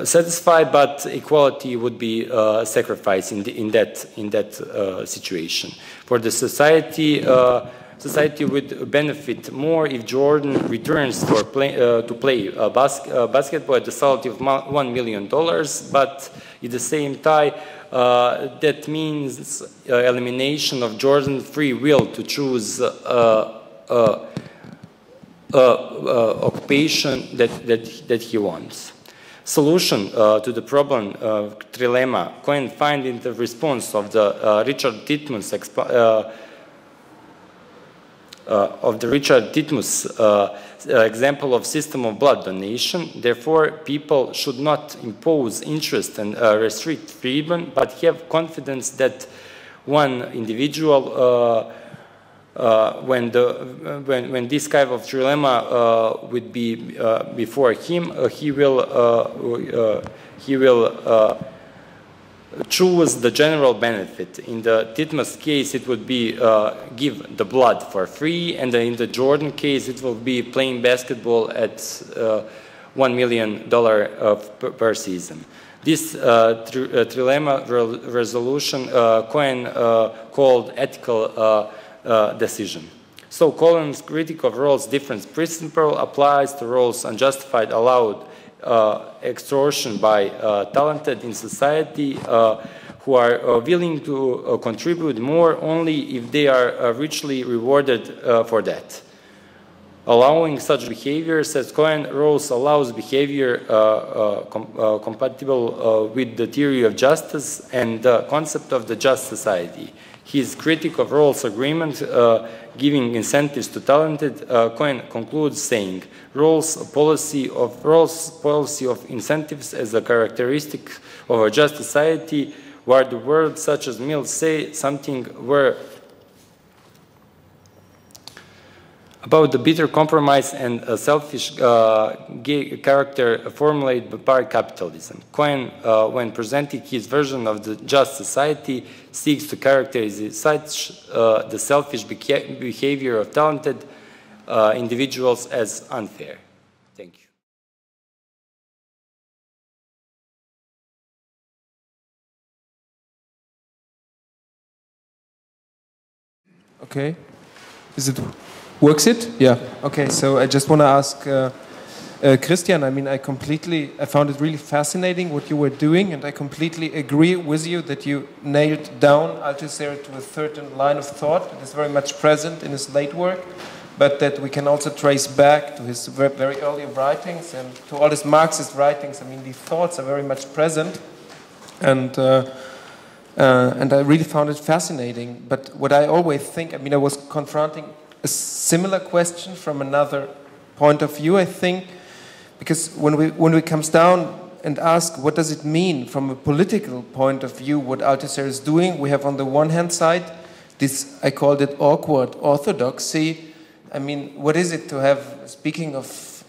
satisfied, but equality would be sacrificed in that situation. For the society, society would benefit more if Jordan returns to play basketball at the salary of $1 million, but at the same time, that means elimination of Jordan's free will to choose occupation that he wants. Solution to the problem trilemma Cohen find in the response of the Richard Titmus example of system of blood donation. Therefore, people should not impose interest and restrict freedom, but have confidence that one individual, when this kind of trilemma would be before him, he will choose the general benefit. In the Titmus case, it would be give the blood for free, and in the Jordan case, it will be playing basketball at $1 million per season. This trilemma resolution Cohen called ethical decision. So Cohen's critique of Rawls' difference principle applies to Rawls' unjustified allowed extortion by talented in society who are willing to contribute more only if they are richly rewarded for that. Allowing such behavior, says Cohen, Rawls allows behavior compatible with the theory of justice and the concept of the just society. his critique of Rawls' agreement giving incentives to talented, Cohen concludes saying, Rawls' policy of incentives as a characteristic of a just society, where the words such as Mills say something were about the bitter compromise and a selfish character formulated by capitalism. Cohen, when presenting his version of the just society, seeks to characterize such the selfish behavior of talented individuals as unfair. Thank you. Okay. Works it? Yeah. Okay, so I just want to ask Christian, I mean, I found it really fascinating what you were doing, and I completely agree with you that you nailed down Althusser to a certain line of thought that is very much present in his late work, but that we can also trace back to his very early writings and to all his Marxist writings. I mean, these thoughts are very much present, and I really found it fascinating. But what I always think, I mean, I was confronting a similar question from another point of view, I think, because when we comes down and ask what does it mean from a political point of view what Althusser is doing, we have on the one hand side this, I called it awkward orthodoxy. I mean, what is it to have, speaking of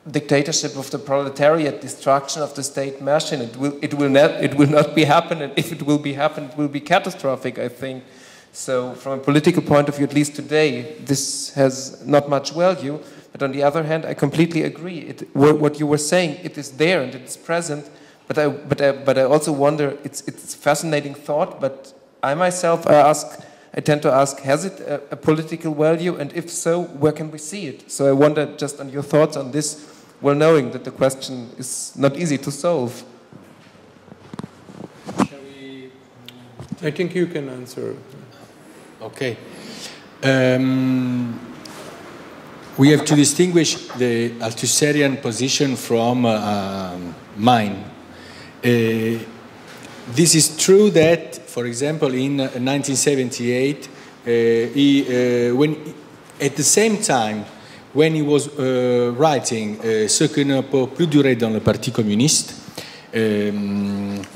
dictatorship of the proletariat, destruction of the state machine, it will not be happen, and if it will be happen, it will be catastrophic, I think. So from a political point of view, at least today, this has not much value. But on the other hand, I completely agree. What you were saying, it is there and it's present. But I also wonder, it's fascinating thought. But I myself, I tend to ask, has it a political value? And if so, where can we see it? So I wonder just on your thoughts on this, well knowing that the question is not easy to solve. Shall we? I think you can answer. Okay. We have to distinguish the Althusserian position from mine. This is true that, for example, in 1978, at the same time, when he was writing Ce que ne peut plus durer dans le Parti communiste,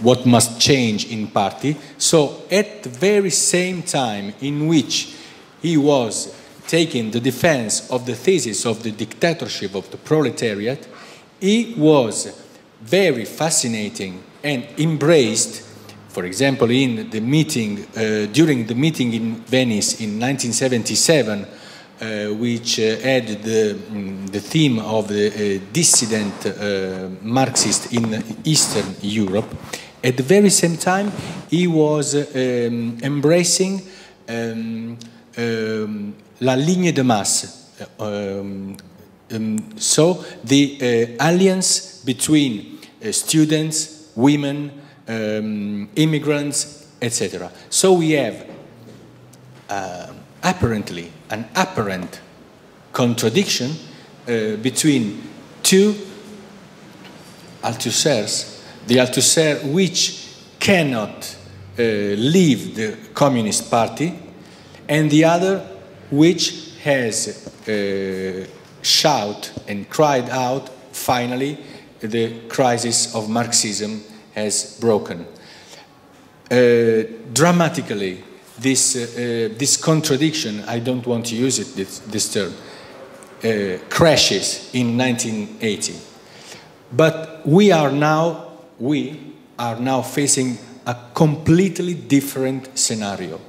what must change in party. So at the very same time in which he was taking the defense of the thesis of the dictatorship of the proletariat, he was very fascinating and embraced, for example, in the meeting, during the meeting in Venice in 1977, which had the theme of the dissident Marxist in Eastern Europe. At the very same time, he was embracing la ligne de masse, so the alliance between students, women, immigrants, etc. So we have apparently an apparent contradiction between two Althussers, the Althusser which cannot leave the Communist Party, and the other which has shouted and cried out, finally, the crisis of Marxism has broken. Dramatically, this contradiction, I don't want to use it, this term, crashes in 1980. But we are now facing a completely different scenario.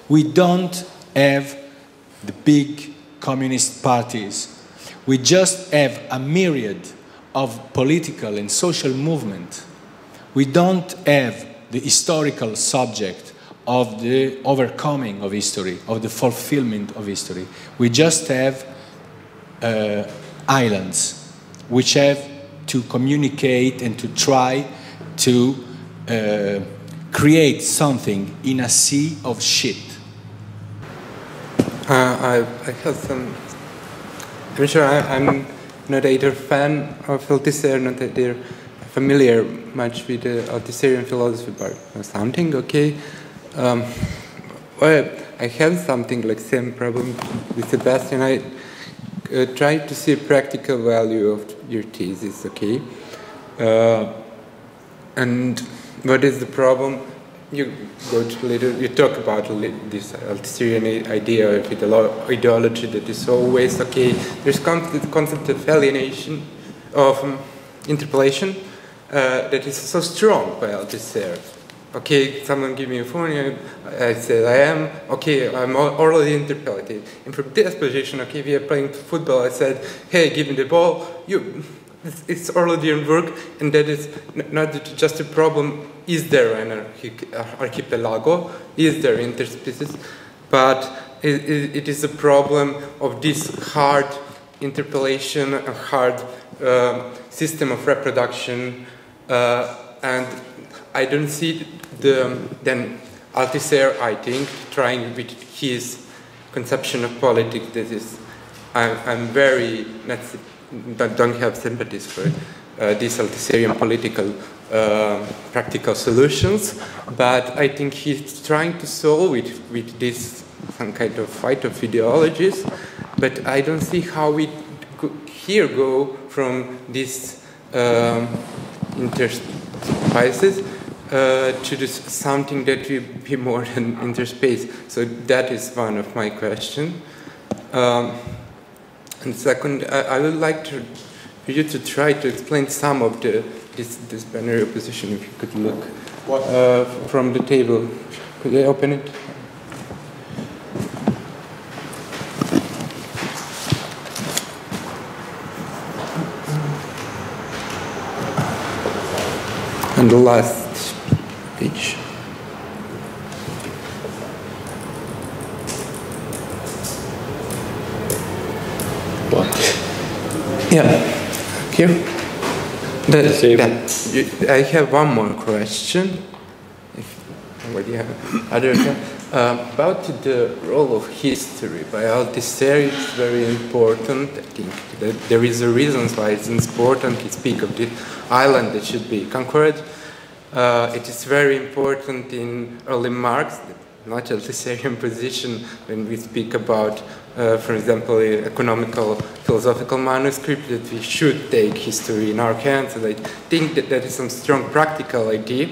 We don't have the big communist parties. We just have a myriad of political and social movements. We don't have the historical subject of the overcoming of history, of the fulfillment of history. We just have islands which have to communicate and to try to create something in a sea of shit. I have some. I'm sure I'm not either fan of Althusser, not either familiar much with the Althusserian philosophy, but something okay. I have something like same problem with Sebastian. I try to see practical value of your thesis, okay? And what is the problem? You go to you talk about this Althusserian idea of ideology that is always okay. There's the concept of alienation, of interpolation, that is so strong by Althusser. Okay, someone give me a phone, I said I am, okay, I'm already interpolated. And from this position, okay, we are playing football, I said, hey, give me the ball, it's already in work, and that is not just a problem, is there an archipelago, is there interspecies, but it is a problem of this hard interpolation, a hard system of reproduction, and I don't see then Althusser, I think, trying with his conception of politics. That is, I'm very don't have sympathies for these Althusserian political practical solutions, but I think he's trying to solve it with this some kind of fight of ideologies. But I don't see how we here go from this interspecies to this something that will be more than interspace. So that is one of my questions. And second, I would like for you to try to explain some of this binary opposition. If you could look from the table, could I open it? And the last page. Yeah, here. I have one more question. If anybody have other about the role of history by Althusser, it's very important. I think that there is a reason why it's important to speak of the island that should be conquered. It is very important in early Marx, not Althusserian position, when we speak about, for example, economical philosophical manuscript, that we should take history in our hands. And I think that is some strong practical idea.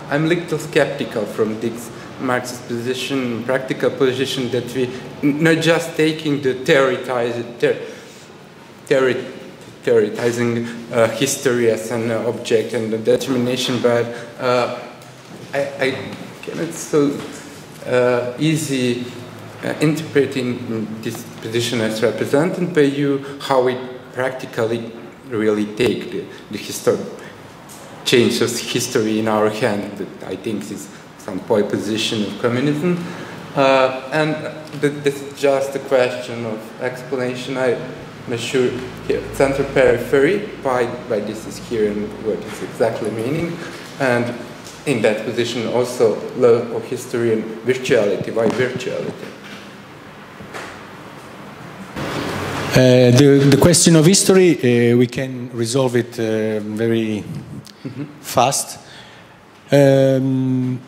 I'm a little skeptical from this Marxist position, practical position, that we not just taking the theorizing history as an object and the determination, but I cannot so easy interpreting this position as represented by you, how we practically really take the change of history in our hand. That I think is some point position of communism, and this is just a question of explanation. I'm not sure here, center periphery, why this is here and what is exactly meaning, and in that position also love of history and virtuality. Why virtuality? The question of history, we can resolve it very fast. The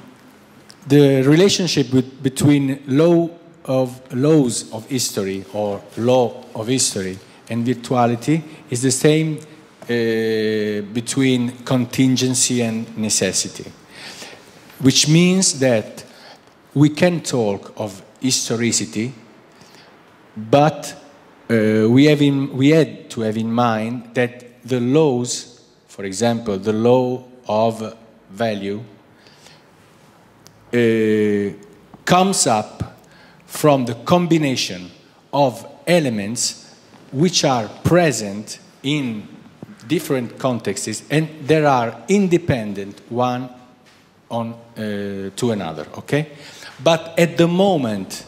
relationship between laws of history or law of history and virtuality is the same between contingency and necessity, which means that we can talk of historicity, but we had to have in mind that the laws, for example, the law of value, comes up from the combination of elements which are present in different contexts, and they are independent one to another, okay? But at the moment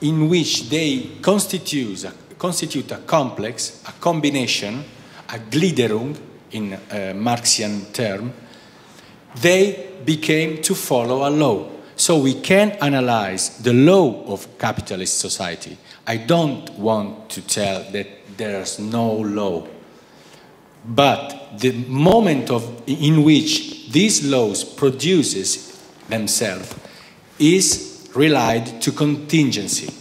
in which they constitute a complex, a combination, a Gliederung in a Marxian term, they became to follow a law. So we can analyze the law of capitalist society. I don't want to tell that there's no law, but the moment in which these laws produces themselves is relied to contingency.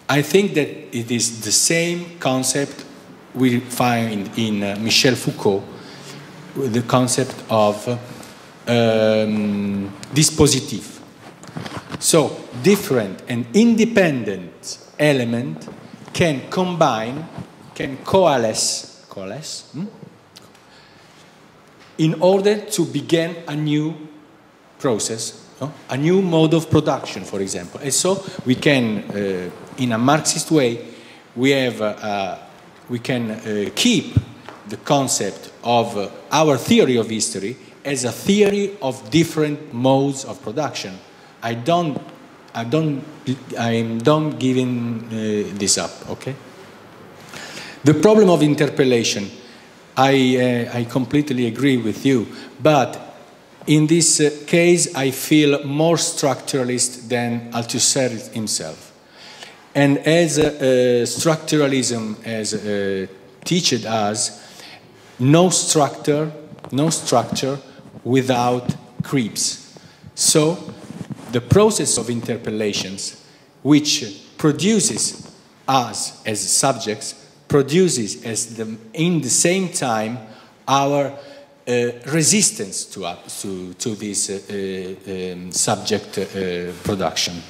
I think that it is the same concept we find in Michel Foucault, the concept of dispositif. So different and independent elements can combine, can coalesce in order to begin a new process, a new mode of production, for example. And so we can, in a Marxist way, we can keep the concept of our theory of history as a theory of different modes of production. I'm not giving this up, okay? The problem of interpellation, I completely agree with you, but in this case, I feel more structuralist than Althusser himself. And as structuralism has taught us, no structure without creeps. So the process of interpellations, which produces us as subjects, produces in the same time our resistance to this subject production.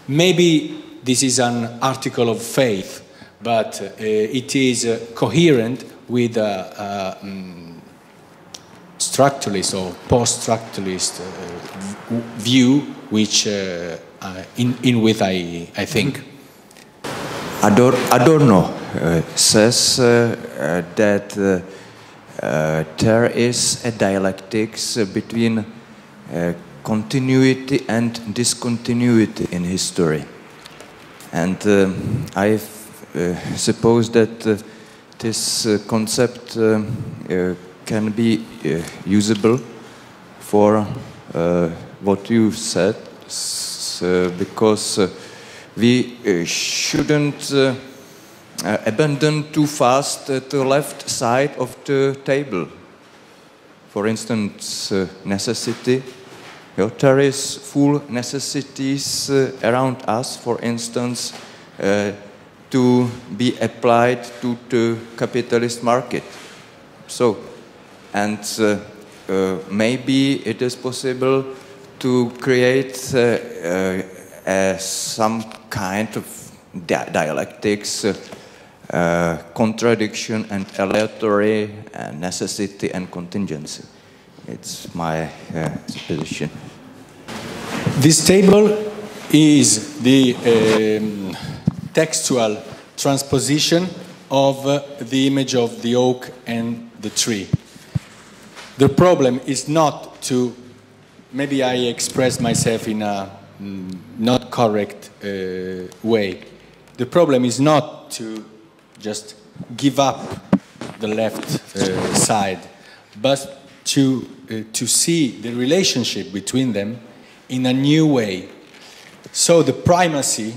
Maybe this is an article of faith, but it is coherent with a structuralist or post-structuralist view, which in which I think. Adorno says that there is a dialectics between continuity and discontinuity in history. And I suppose that this concept can be usable for what you said, because we shouldn't abandon too fast the left side of the table. For instance, necessity. There is full necessities around us, for instance, to be applied to the capitalist market. So, and maybe it is possible to create some kind of dialectics, contradiction and aleatory, necessity and contingency. It's my position. This table is the textual transposition of the image of the oak and the tree. The problem is not to, maybe I express myself in a not correct way. The problem is not to just give up the left side, but to see the relationship between them in a new way. So the primacy,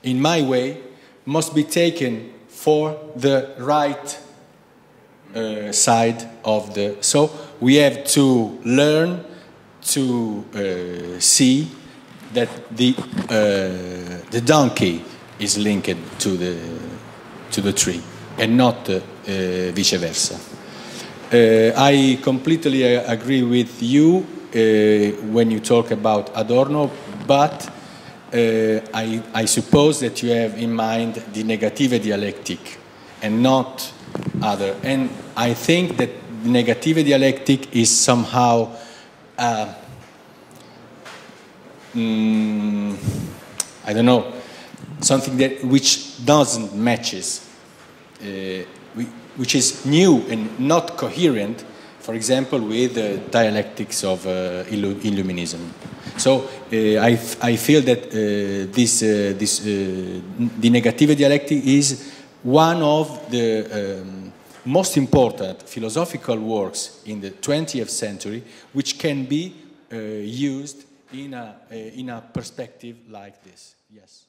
in my way, must be taken for the right side of the... So we have to learn to see that the donkey is linked to the tree and not vice versa. I completely agree with you when you talk about Adorno, but I suppose that you have in mind the negative dialectic and not other. And I think that the negative dialectic is somehow I don't know, something that which doesn't matches, which is new and not coherent, for example, with the dialectics of Illuminism. So I feel that the negative dialectic is one of the most important philosophical works in the 20th century, which can be used in a perspective like this. Yes.